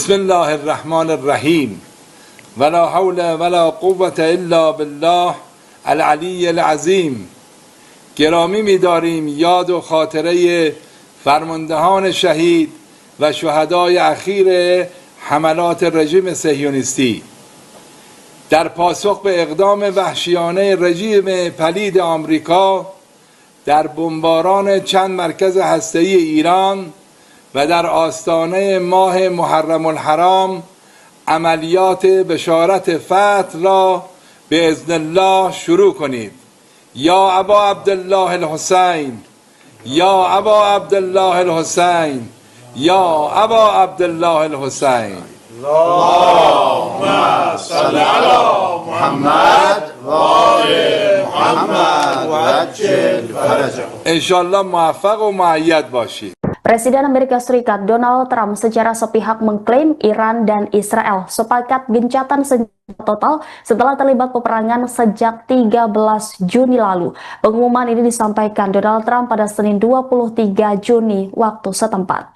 بسم الله الرحمن الرحیم ولا حول ولا قوة الا بالله العلی العظیم. گرامی می‌داریم یاد و خاطره فرماندهان شهید و شهدای اخیر حملات رژیم صهیونیستی. در پاسخ به اقدام وحشیانه رژیم پلید آمریکا در بمباران چند مرکز هسته‌ای ایران و در آستانه ماه محرم الحرام عملیات بشارت فتح را به اذن الله شروع کنید. یا ابا عبدالله الحسین، یا ابا عبدالله الحسین، یا ابا عبدالله الحسین. اللهم صل على محمد و آل محمد و عجل فرجهم. انشالله موفق و مؤید باشید. Presiden Amerika Serikat Donald Trump secara sepihak mengklaim Iran dan Israel sepakat gencatan senjata total setelah terlibat peperangan sejak 13 Juni lalu. Pengumuman ini disampaikan Donald Trump pada Senin 23 Juni waktu setempat.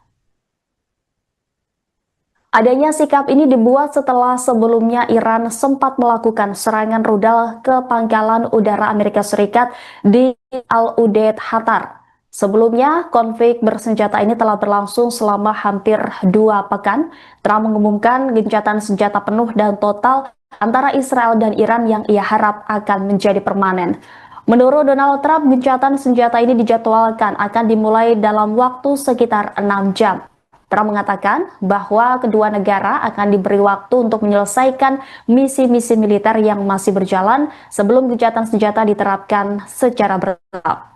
Adanya sikap ini dibuat setelah sebelumnya Iran sempat melakukan serangan rudal ke pangkalan udara Amerika Serikat di Al-Udeid, Qatar. Sebelumnya, konflik bersenjata ini telah berlangsung selama hampir 2 pekan. Trump mengumumkan gencatan senjata penuh dan total antara Israel dan Iran yang ia harap akan menjadi permanen. Menurut Donald Trump, gencatan senjata ini dijadwalkan akan dimulai dalam waktu sekitar 6 jam. Trump mengatakan bahwa kedua negara akan diberi waktu untuk menyelesaikan misi-misi militer yang masih berjalan sebelum gencatan senjata diterapkan secara bertahap.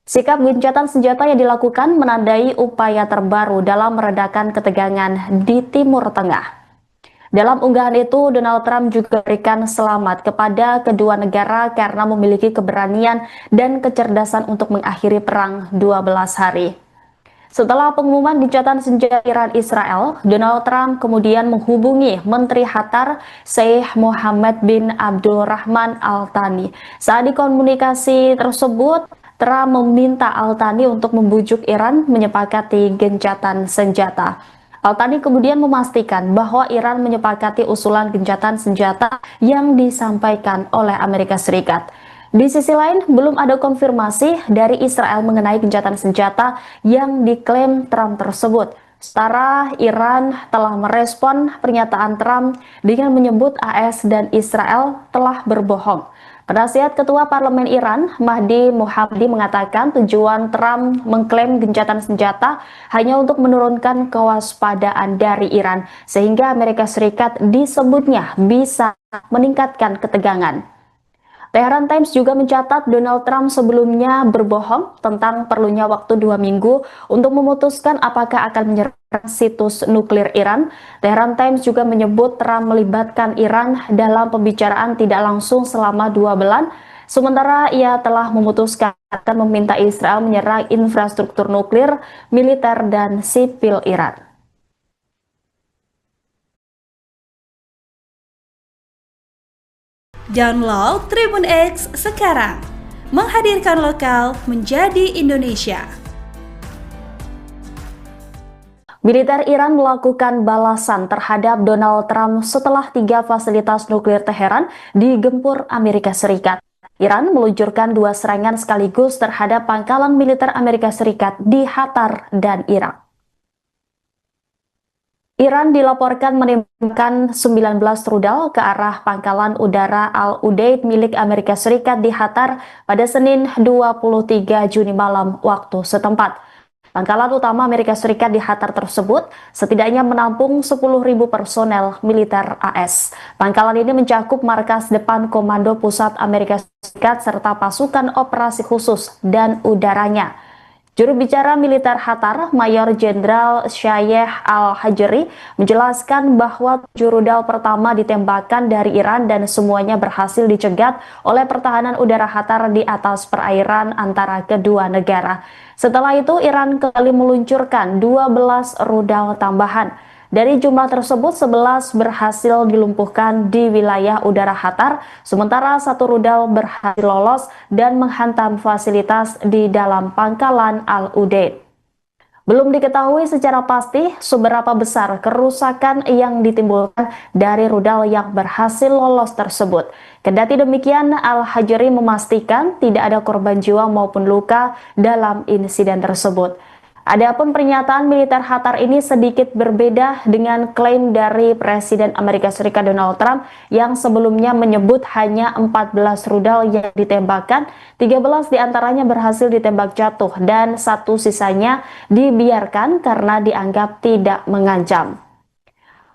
Sikap gencatan senjata yang dilakukan menandai upaya terbaru dalam meredakan ketegangan di Timur Tengah. Dalam unggahan itu, Donald Trump juga berikan selamat kepada kedua negara karena memiliki keberanian dan kecerdasan untuk mengakhiri perang 12 hari. Setelah pengumuman gencatan senjata Iran Israel, Donald Trump kemudian menghubungi Menteri Qatar Sheikh Mohammed bin Abdulrahman Al Thani. Saat dikomunikasi tersebut, Trump meminta Al Thani untuk membujuk Iran menyepakati gencatan senjata. Al Thani kemudian memastikan bahwa Iran menyepakati usulan gencatan senjata yang disampaikan oleh Amerika Serikat. Di sisi lain, belum ada konfirmasi dari Israel mengenai gencatan senjata yang diklaim Trump tersebut. Setara Iran telah merespon pernyataan Trump dengan menyebut AS dan Israel telah berbohong. Penasihat Ketua Parlemen Iran, Mahdi Mohammadi, mengatakan tujuan Trump mengklaim gencatan senjata hanya untuk menurunkan kewaspadaan dari Iran, sehingga Amerika Serikat disebutnya bisa meningkatkan ketegangan. Tehran Times juga mencatat Donald Trump sebelumnya berbohong tentang perlunya waktu 2 minggu untuk memutuskan apakah akan menyerang situs nuklir Iran. Tehran Times juga menyebut Trump melibatkan Iran dalam pembicaraan tidak langsung selama 2 bulan, sementara ia telah memutuskan akan meminta Israel menyerang infrastruktur nuklir, militer, dan sipil Iran. Download Tribun X sekarang, menghadirkan lokal menjadi Indonesia. Militer Iran melakukan balasan terhadap Donald Trump setelah 3 fasilitas nuklir Teheran digempur Amerika Serikat. Iran meluncurkan 2 serangan sekaligus terhadap pangkalan militer Amerika Serikat di Qatar dan Irak. Iran dilaporkan menembakkan 19 rudal ke arah pangkalan udara Al-Udeid milik Amerika Serikat di Qatar pada Senin 23 Juni malam waktu setempat. Pangkalan utama Amerika Serikat di Qatar tersebut setidaknya menampung 10.000 personel militer AS. Pangkalan ini mencakup markas depan Komando Pusat Amerika Serikat serta pasukan operasi khusus dan udaranya. Juru bicara militer Qatar, Mayor Jenderal Shaykh Al-Hajri, menjelaskan bahwa 7 rudal pertama ditembakkan dari Iran dan semuanya berhasil dicegat oleh pertahanan udara Qatar di atas perairan antara kedua negara. Setelah itu, Iran kembali meluncurkan 12 rudal tambahan. Dari jumlah tersebut, 11 berhasil dilumpuhkan di wilayah udara Qatar, sementara 1 rudal berhasil lolos dan menghantam fasilitas di dalam pangkalan Al-Udeid. Belum diketahui secara pasti seberapa besar kerusakan yang ditimbulkan dari rudal yang berhasil lolos tersebut. Kendati demikian, Al-Hajri memastikan tidak ada korban jiwa maupun luka dalam insiden tersebut. Adapun pernyataan militer Qatar ini sedikit berbeda dengan klaim dari Presiden Amerika Serikat Donald Trump yang sebelumnya menyebut hanya 14 rudal yang ditembakkan, 13 diantaranya berhasil ditembak jatuh dan 1 sisanya dibiarkan karena dianggap tidak mengancam.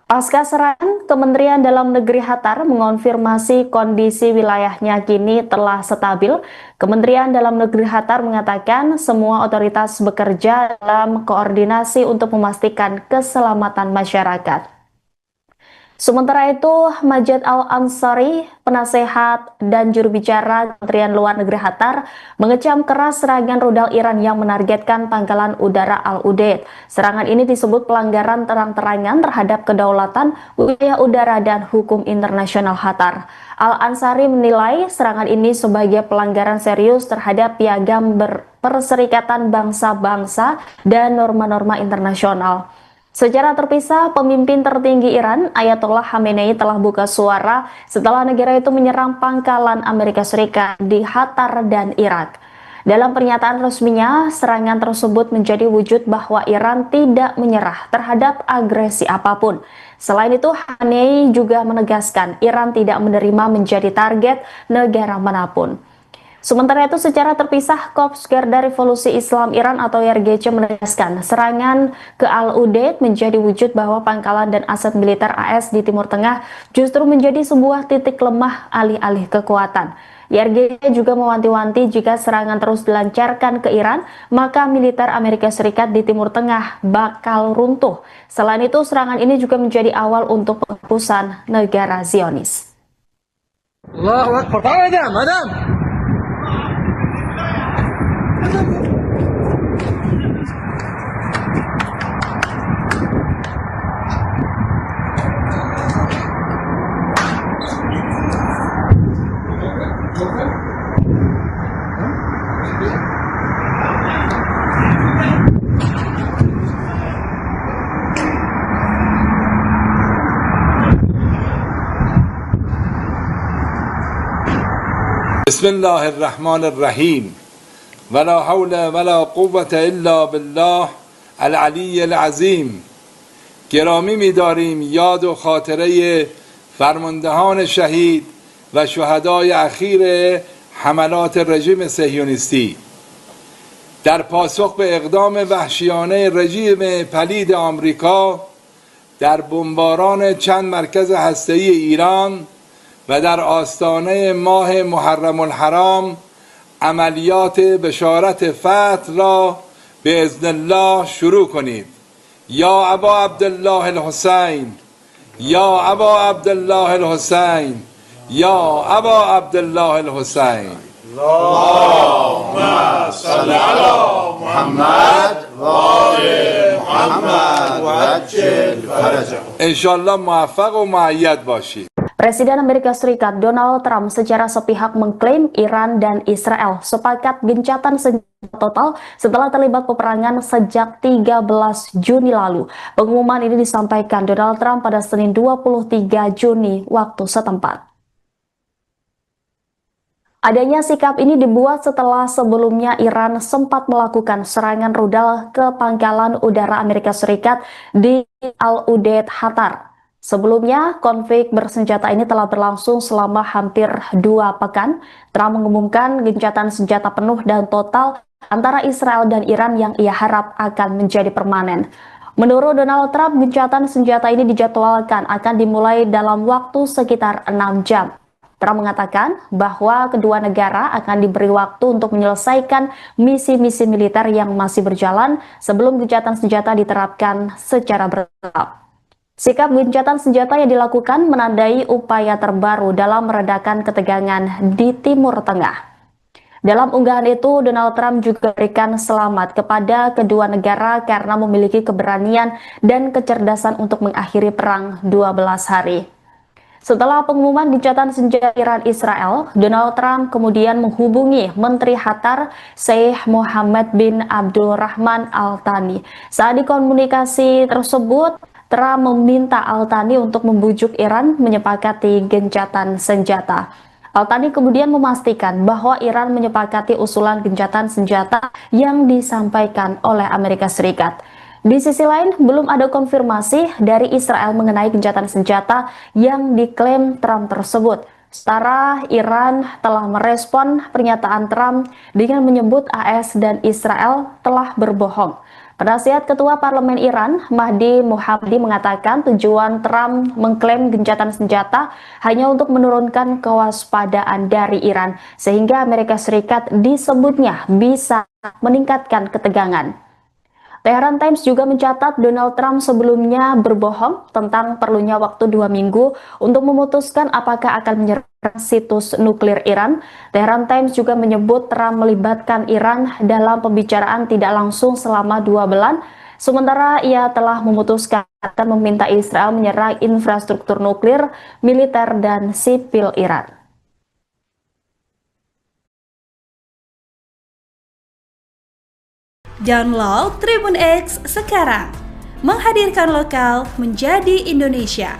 Pasca serangan, Kementerian Dalam Negeri Qatar mengonfirmasi kondisi wilayahnya kini telah stabil. Kementerian Dalam Negeri Qatar mengatakan semua otoritas bekerja dalam koordinasi untuk memastikan keselamatan masyarakat. Sementara itu, Majed Al-Ansari, penasehat dan juru bicara Kementerian Luar Negeri Qatar, mengecam keras serangan rudal Iran yang menargetkan pangkalan udara Al-Udeid. Serangan ini disebut pelanggaran terang-terangan terhadap kedaulatan, wilayah udara, dan hukum internasional Qatar. Al-Ansari menilai serangan ini sebagai pelanggaran serius terhadap piagam Perserikatan Bangsa-Bangsa dan norma-norma internasional. Secara terpisah, pemimpin tertinggi Iran, Ayatollah Khamenei, telah buka suara setelah negara itu menyerang pangkalan Amerika Serikat di Qatar dan Irak. Dalam pernyataan resminya, serangan tersebut menjadi wujud bahwa Iran tidak menyerah terhadap agresi apapun. Selain itu, Khamenei juga menegaskan Iran tidak menerima menjadi target negara manapun. Sementara itu, secara terpisah, Korps Garda Revolusi Islam Iran atau YRGC menegaskan serangan ke Al-Udeid menjadi wujud bahwa pangkalan dan aset militer AS di Timur Tengah justru menjadi sebuah titik lemah alih-alih kekuatan. YRGC juga mewanti-wanti jika serangan terus dilancarkan ke Iran, maka militer Amerika Serikat di Timur Tengah bakal runtuh. Selain itu, serangan ini juga menjadi awal untuk penghapusan negara Zionis. Allahu Akbar. Ta'ala madam. بسم الله الرحمن الرحیم ولا حول ولا قوة الا بالله العلی العظیم. گرامی می‌داریم یاد و خاطره فرماندهان شهید و شهدای اخیر حملات رژیم صهیونیستی در پاسخ به اقدام وحشیانه رژیم پلید آمریکا در بمباران چند مرکز هسته‌ای ایران و در آستانه ماه محرم الحرام عملیات بشارت فتح را به اذن الله شروع کنید. یا ابا عبدالله الحسین، یا ابا عبدالله الحسین، یا ابا عبدالله الحسین. اللهم صل على محمد و آل محمد و عجل فرجه. انشالله موفق و مؤید باشید. Presiden Amerika Serikat Donald Trump secara sepihak mengklaim Iran dan Israel sepakat gencatan senjata total setelah terlibat peperangan sejak 13 Juni lalu. Pengumuman ini disampaikan Donald Trump pada Senin 23 Juni waktu setempat. Adanya sikap ini dibuat setelah sebelumnya Iran sempat melakukan serangan rudal ke pangkalan udara Amerika Serikat di Al-Udeid, Qatar. Sebelumnya, konflik bersenjata ini telah berlangsung selama hampir 2 pekan. Trump mengumumkan gencatan senjata penuh dan total antara Israel dan Iran yang ia harap akan menjadi permanen. Menurut Donald Trump, gencatan senjata ini dijadwalkan akan dimulai dalam waktu sekitar 6 jam. Trump mengatakan bahwa kedua negara akan diberi waktu untuk menyelesaikan misi-misi militer yang masih berjalan sebelum gencatan senjata diterapkan secara bertahap. Sikap gencatan senjata yang dilakukan menandai upaya terbaru dalam meredakan ketegangan di Timur Tengah. Dalam unggahan itu, Donald Trump juga berikan selamat kepada kedua negara karena memiliki keberanian dan kecerdasan untuk mengakhiri perang 12 hari. Setelah pengumuman gencatan senjata Iran Israel, Donald Trump kemudian menghubungi Menteri Qatar Sheikh Mohammed bin Abdul Rahman Al Thani. Saat di komunikasi tersebut, Trump meminta Al Thani untuk membujuk Iran menyepakati gencatan senjata. Al Thani kemudian memastikan bahwa Iran menyepakati usulan gencatan senjata yang disampaikan oleh Amerika Serikat. Di sisi lain, belum ada konfirmasi dari Israel mengenai gencatan senjata yang diklaim Trump tersebut. Setara Iran telah merespon pernyataan Trump dengan menyebut AS dan Israel telah berbohong. Penasihat Ketua Parlemen Iran, Mahdi Mohammadi, mengatakan tujuan Trump mengklaim gencatan senjata hanya untuk menurunkan kewaspadaan dari Iran, sehingga Amerika Serikat disebutnya bisa meningkatkan ketegangan. Tehran Times juga mencatat Donald Trump sebelumnya berbohong tentang perlunya waktu 2 minggu untuk memutuskan apakah akan menyerang situs nuklir Iran. Tehran Times juga menyebut Trump melibatkan Iran dalam pembicaraan tidak langsung selama 2 bulan, sementara ia telah memutuskan akan meminta Israel menyerang infrastruktur nuklir, militer, dan sipil Iran. Download Tribun X sekarang, menghadirkan lokal menjadi Indonesia.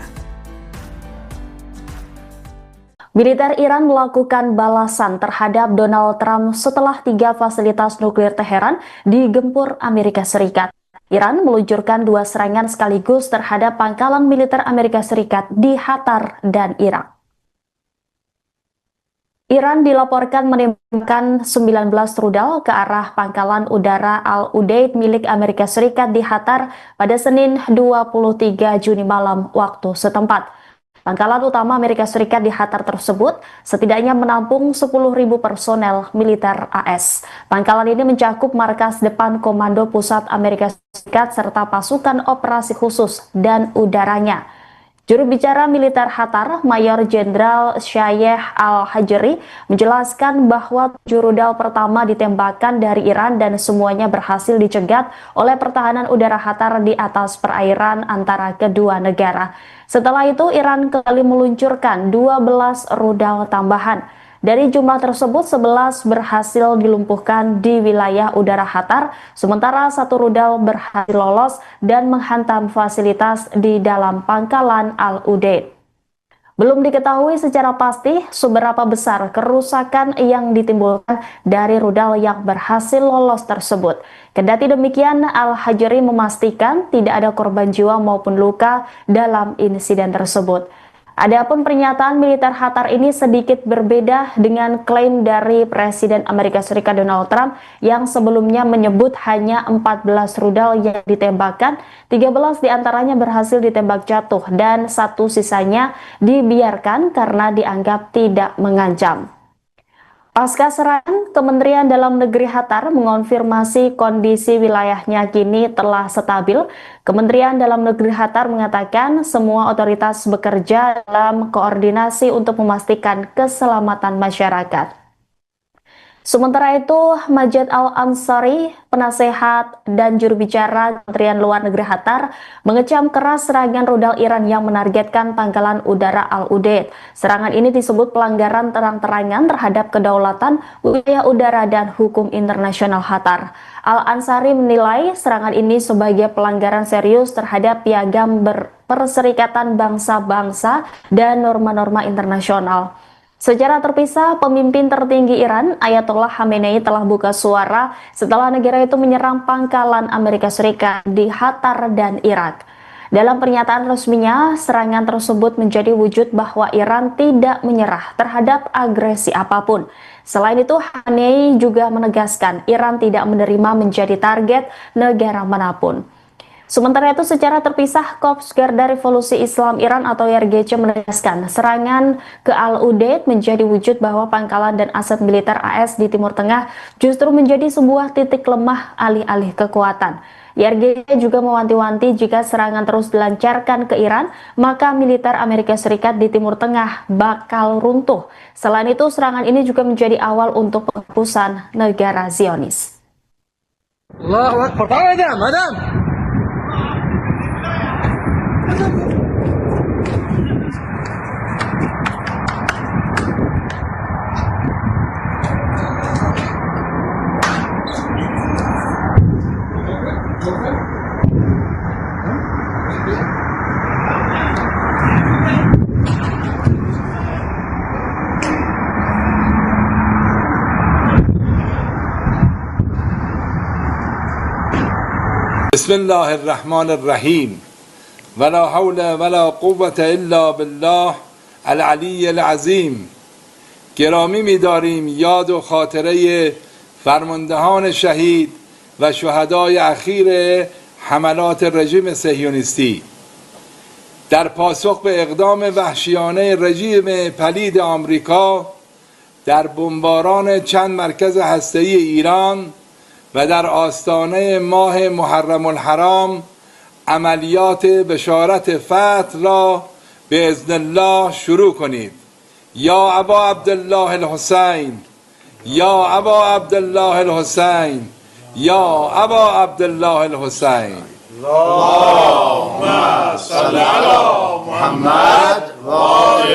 Militer Iran melakukan balasan terhadap Donald Trump setelah 3 fasilitas nuklir Teheran digempur Amerika Serikat. Iran meluncurkan 2 serangan sekaligus terhadap pangkalan militer Amerika Serikat di Qatar dan Irak. Iran dilaporkan menembakkan 19 rudal ke arah pangkalan udara Al-Udeid milik Amerika Serikat di Qatar pada Senin 23 Juni malam waktu setempat. Pangkalan utama Amerika Serikat di Qatar tersebut setidaknya menampung 10.000 personel militer AS. Pangkalan ini mencakup markas depan Komando Pusat Amerika Serikat serta pasukan operasi khusus dan udaranya. Juru bicara militer Qatar, Mayor Jenderal Shayeh Al-Hajri, menjelaskan bahwa 7 rudal pertama ditembakkan dari Iran dan semuanya berhasil dicegat oleh pertahanan udara Qatar di atas perairan antara kedua negara. Setelah itu, Iran kembali meluncurkan 12 rudal tambahan. Dari jumlah tersebut, 11 berhasil dilumpuhkan di wilayah udara Qatar, sementara 1 rudal berhasil lolos dan menghantam fasilitas di dalam pangkalan Al-Udeid. Belum diketahui secara pasti seberapa besar kerusakan yang ditimbulkan dari rudal yang berhasil lolos tersebut. Kendati demikian, Al-Hajri memastikan tidak ada korban jiwa maupun luka dalam insiden tersebut. Adapun pernyataan militer Qatar ini sedikit berbeda dengan klaim dari Presiden Amerika Serikat Donald Trump yang sebelumnya menyebut hanya 14 rudal yang ditembakkan, 13 diantaranya berhasil ditembak jatuh dan satu sisanya dibiarkan karena dianggap tidak mengancam. Pasca serangan, Kementerian Dalam Negeri Qatar mengonfirmasi kondisi wilayahnya kini telah stabil. Kementerian Dalam Negeri Qatar mengatakan semua otoritas bekerja dalam koordinasi untuk memastikan keselamatan masyarakat. Sementara itu, Majed Al-Ansari, penasehat dan juru bicara Kementerian Luar Negeri Qatar, mengecam keras serangan rudal Iran yang menargetkan pangkalan udara Al-Udeid. Serangan ini disebut pelanggaran terang-terangan terhadap kedaulatan, wilayah udara, dan hukum internasional Qatar. Al-Ansari menilai serangan ini sebagai pelanggaran serius terhadap piagam Perserikatan Bangsa-Bangsa dan norma-norma internasional. Secara terpisah, pemimpin tertinggi Iran, Ayatollah Khamenei telah buka suara setelah negara itu menyerang pangkalan Amerika Serikat di Qatar dan Irak. Dalam pernyataan resminya, serangan tersebut menjadi wujud bahwa Iran tidak menyerah terhadap agresi apapun. Selain itu, Khamenei juga menegaskan Iran tidak menerima menjadi target negara manapun. Sementara itu, secara terpisah, Korps Garda Revolusi Islam Iran atau YRGC menegaskan serangan ke Al-Udeid menjadi wujud bahwa pangkalan dan aset militer AS di Timur Tengah justru menjadi sebuah titik lemah alih-alih kekuatan. YRGC juga mewanti-wanti jika serangan terus dilancarkan ke Iran, maka militer Amerika Serikat di Timur Tengah bakal runtuh. Selain itu, serangan ini juga menjadi awal untuk penghapusan negara Zionis. Allahu Akbar. Madam, madam. بسم الله الرحمن الرحیم ولا حول ولا قوة الا بالله العلی العظیم. گرامی می‌داریم یاد و خاطره فرماندهان شهید و شهدای اخیر حملات رژیم صهیونیستی. در پاسخ به اقدام وحشیانه رژیم پلید آمریکا در بمباران چند مرکز هسته‌ای ایران و در آستانه ماه محرم الحرام عملیات بشارت فتح را به اذن الله شروع کنید. یا ابا عبدالله الحسین، یا ابا عبدالله الحسین، یا ابا عبدالله الحسین. اللهم صل على محمد و آل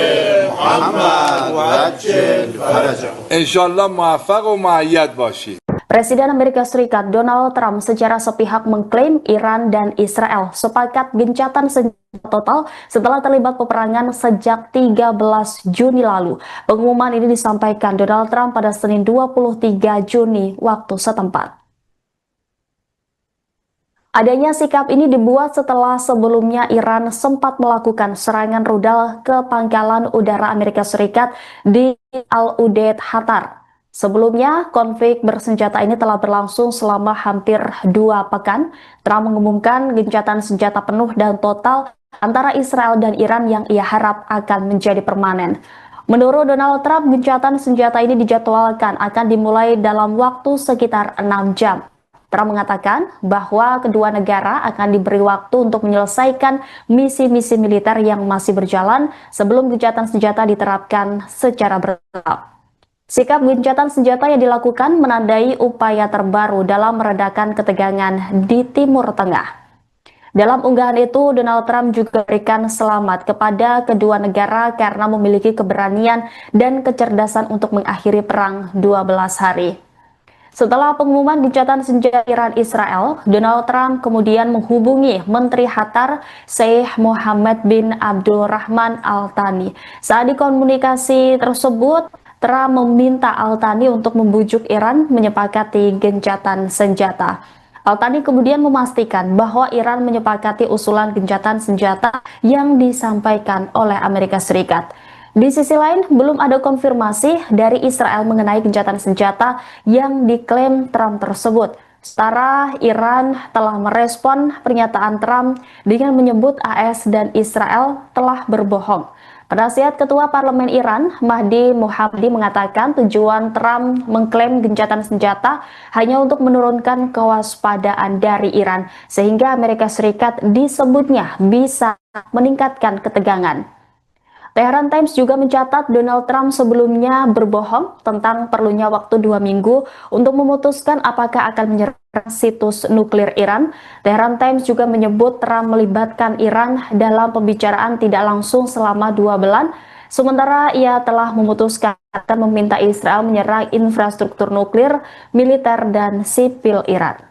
محمد و عجل فرجهم. انشالله موفق و مؤید باشید. Presiden Amerika Serikat Donald Trump secara sepihak mengklaim Iran dan Israel sepakat gencatan senjata total setelah terlibat peperangan sejak 13 Juni lalu. Pengumuman ini disampaikan Donald Trump pada Senin 23 Juni waktu setempat. Adanya sikap ini dibuat setelah sebelumnya Iran sempat melakukan serangan rudal ke pangkalan udara Amerika Serikat di Al-Udeid, Qatar. Sebelumnya, konflik bersenjata ini telah berlangsung selama hampir 2 pekan. Trump mengumumkan gencatan senjata penuh dan total antara Israel dan Iran yang ia harap akan menjadi permanen. Menurut Donald Trump, gencatan senjata ini dijadwalkan akan dimulai dalam waktu sekitar 6 jam. Trump mengatakan bahwa kedua negara akan diberi waktu untuk menyelesaikan misi-misi militer yang masih berjalan sebelum gencatan senjata diterapkan secara bertahap. Sikap gencatan senjata yang dilakukan menandai upaya terbaru dalam meredakan ketegangan di Timur Tengah. Dalam unggahan itu, Donald Trump juga berikan selamat kepada kedua negara karena memiliki keberanian dan kecerdasan untuk mengakhiri perang 12 hari. Setelah pengumuman gencatan senjata Iran Israel, Donald Trump kemudian menghubungi Menteri Qatar Sheikh Mohammed bin Abdul Rahman Al Thani. Saat dikomunikasi tersebut, Trump meminta Al Thani untuk membujuk Iran menyepakati gencatan senjata. Al Thani kemudian memastikan bahwa Iran menyepakati usulan gencatan senjata yang disampaikan oleh Amerika Serikat. Di sisi lain, belum ada konfirmasi dari Israel mengenai gencatan senjata yang diklaim Trump tersebut. Setara Iran telah merespon pernyataan Trump dengan menyebut AS dan Israel telah berbohong. Penasihat Ketua Parlemen Iran, Mahdi Mohammadi, mengatakan tujuan Trump mengklaim gencatan senjata hanya untuk menurunkan kewaspadaan dari Iran, sehingga Amerika Serikat disebutnya bisa meningkatkan ketegangan. Tehran Times juga mencatat Donald Trump sebelumnya berbohong tentang perlunya waktu 2 minggu untuk memutuskan apakah akan menyerang situs nuklir Iran. Tehran Times juga menyebut Trump melibatkan Iran dalam pembicaraan tidak langsung selama 2 bulan, sementara ia telah memutuskan akan meminta Israel menyerang infrastruktur nuklir, militer, dan sipil Iran.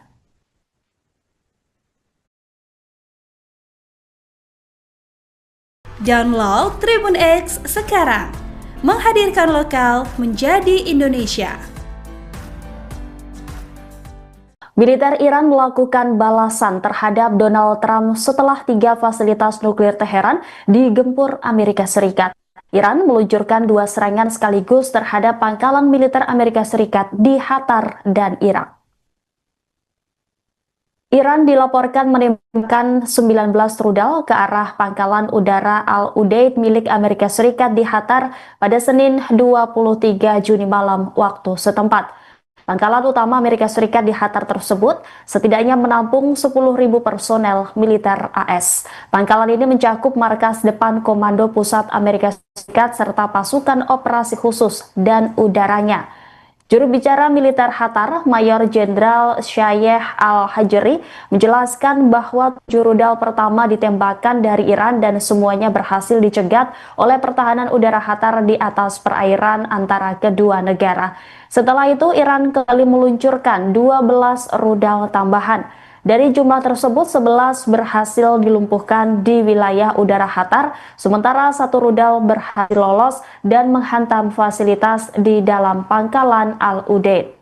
Download Tribun X sekarang, menghadirkan lokal menjadi Indonesia. Militer Iran melakukan balasan terhadap Donald Trump setelah 3 fasilitas nuklir Teheran digempur Amerika Serikat. Iran meluncurkan 2 serangan sekaligus terhadap pangkalan militer Amerika Serikat di Qatar dan Irak. Iran dilaporkan menembakkan 19 rudal ke arah pangkalan udara Al-Udeid milik Amerika Serikat di Qatar pada Senin 23 Juni malam waktu setempat. Pangkalan utama Amerika Serikat di Qatar tersebut setidaknya menampung 10.000 personel militer AS. Pangkalan ini mencakup markas depan Komando Pusat Amerika Serikat serta pasukan operasi khusus dan udaranya. Juru bicara militer Qatar, Mayor Jenderal Syayeh Al-Hajri, menjelaskan bahwa 7 rudal pertama ditembakkan dari Iran dan semuanya berhasil dicegat oleh pertahanan udara Qatar di atas perairan antara kedua negara. Setelah itu, Iran kembali meluncurkan 12 rudal tambahan. Dari jumlah tersebut, 11 berhasil dilumpuhkan di wilayah udara Qatar, sementara 1 rudal berhasil lolos dan menghantam fasilitas di dalam pangkalan Al-Udeid.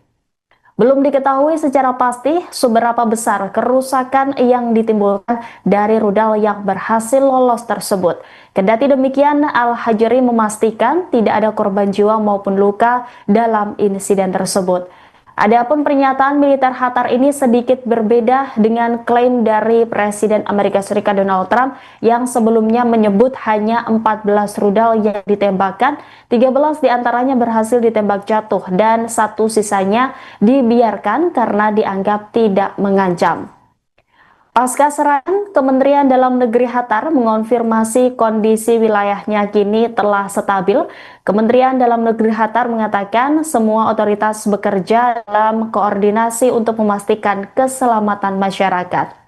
Belum diketahui secara pasti seberapa besar kerusakan yang ditimbulkan dari rudal yang berhasil lolos tersebut. Kendati demikian, Al-Hajri memastikan tidak ada korban jiwa maupun luka dalam insiden tersebut. Adapun pernyataan militer Qatar ini sedikit berbeda dengan klaim dari Presiden Amerika Serikat Donald Trump yang sebelumnya menyebut hanya 14 rudal yang ditembakkan, 13 diantaranya berhasil ditembak jatuh dan 1 sisanya dibiarkan karena dianggap tidak mengancam. Pasca serangan, Kementerian Dalam Negeri Qatar mengonfirmasi kondisi wilayahnya kini telah stabil. Kementerian Dalam Negeri Qatar mengatakan semua otoritas bekerja dalam koordinasi untuk memastikan keselamatan masyarakat.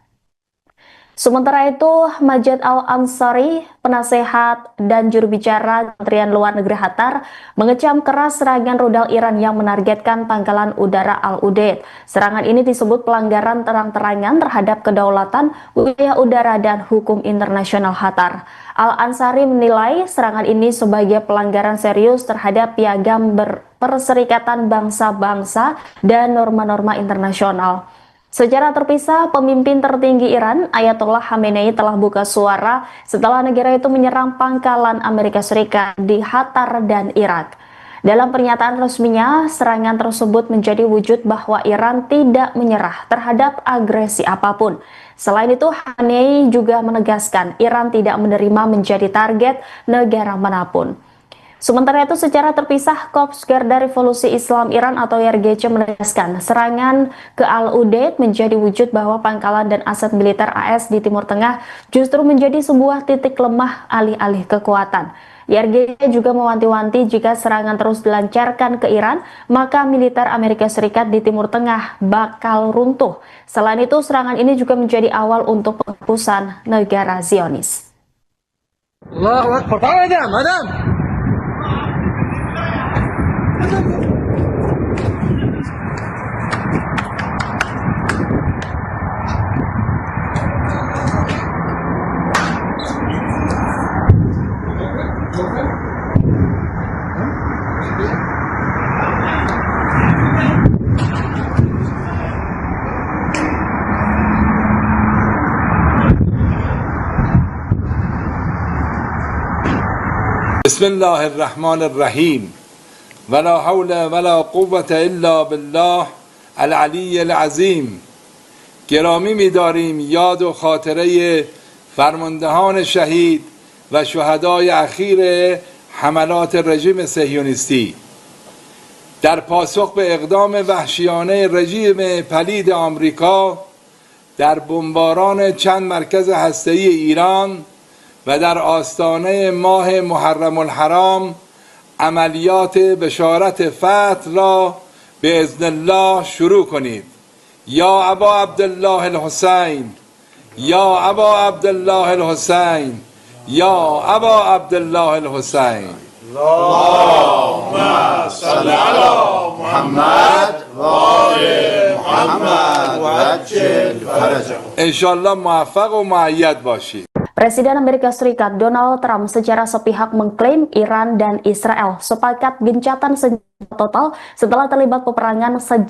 Sementara itu, Majed Al-Ansari, penasehat dan juru bicara Kementerian Luar Negeri Qatar, mengecam keras serangan rudal Iran yang menargetkan pangkalan udara Al-Udeid. Serangan ini disebut pelanggaran terang-terangan terhadap kedaulatan, wilayah udara, dan hukum internasional Qatar. Al-Ansari menilai serangan ini sebagai pelanggaran serius terhadap piagam Perserikatan Bangsa-Bangsa dan norma-norma internasional. Secara terpisah, pemimpin tertinggi Iran, Ayatollah Khamenei, telah buka suara setelah negara itu menyerang pangkalan Amerika Serikat di Qatar dan Irak. Dalam pernyataan resminya, serangan tersebut menjadi wujud bahwa Iran tidak menyerah terhadap agresi apapun. Selain itu, Khamenei juga menegaskan Iran tidak menerima menjadi target negara manapun. Sementara itu, secara terpisah, Korps Garda Revolusi Islam Iran atau YRGC menegaskan serangan ke Al-Udeid menjadi wujud bahwa pangkalan dan aset militer AS di Timur Tengah justru menjadi sebuah titik lemah alih-alih kekuatan. YRGC juga mewanti-wanti jika serangan terus dilancarkan ke Iran, maka militer Amerika Serikat di Timur Tengah bakal runtuh. Selain itu, serangan ini juga menjadi awal untuk penghapusan negara Zionis. Allahu Akbar. Madam. بسم الله الرحمن الرحیم ولا حول ولا قوة الا بالله العلی العظیم. گرامی می‌داریم یاد و خاطره فرماندهان شهید و شهدای اخیر حملات رژیم صهیونیستی در پاسخ به اقدام وحشیانه رژیم پلید آمریکا در بمباران چند مرکز هسته‌ای ایران و در آستانه ماه محرم الحرام عملیات بشارت فتح را به اذن الله شروع کنید. یا ابا عبدالله الحسین، یا ابا عبدالله الحسین، یا ابا عبدالله الحسین. اللهم صل على محمد و آل محمد و عجل فرجهم. انشالله موفق و مؤید باشید. Presiden Amerika Serikat Donald Trump secara sepihak mengklaim Iran dan Israel sepakat gencatan senjata total setelah terlibat peperangan sejak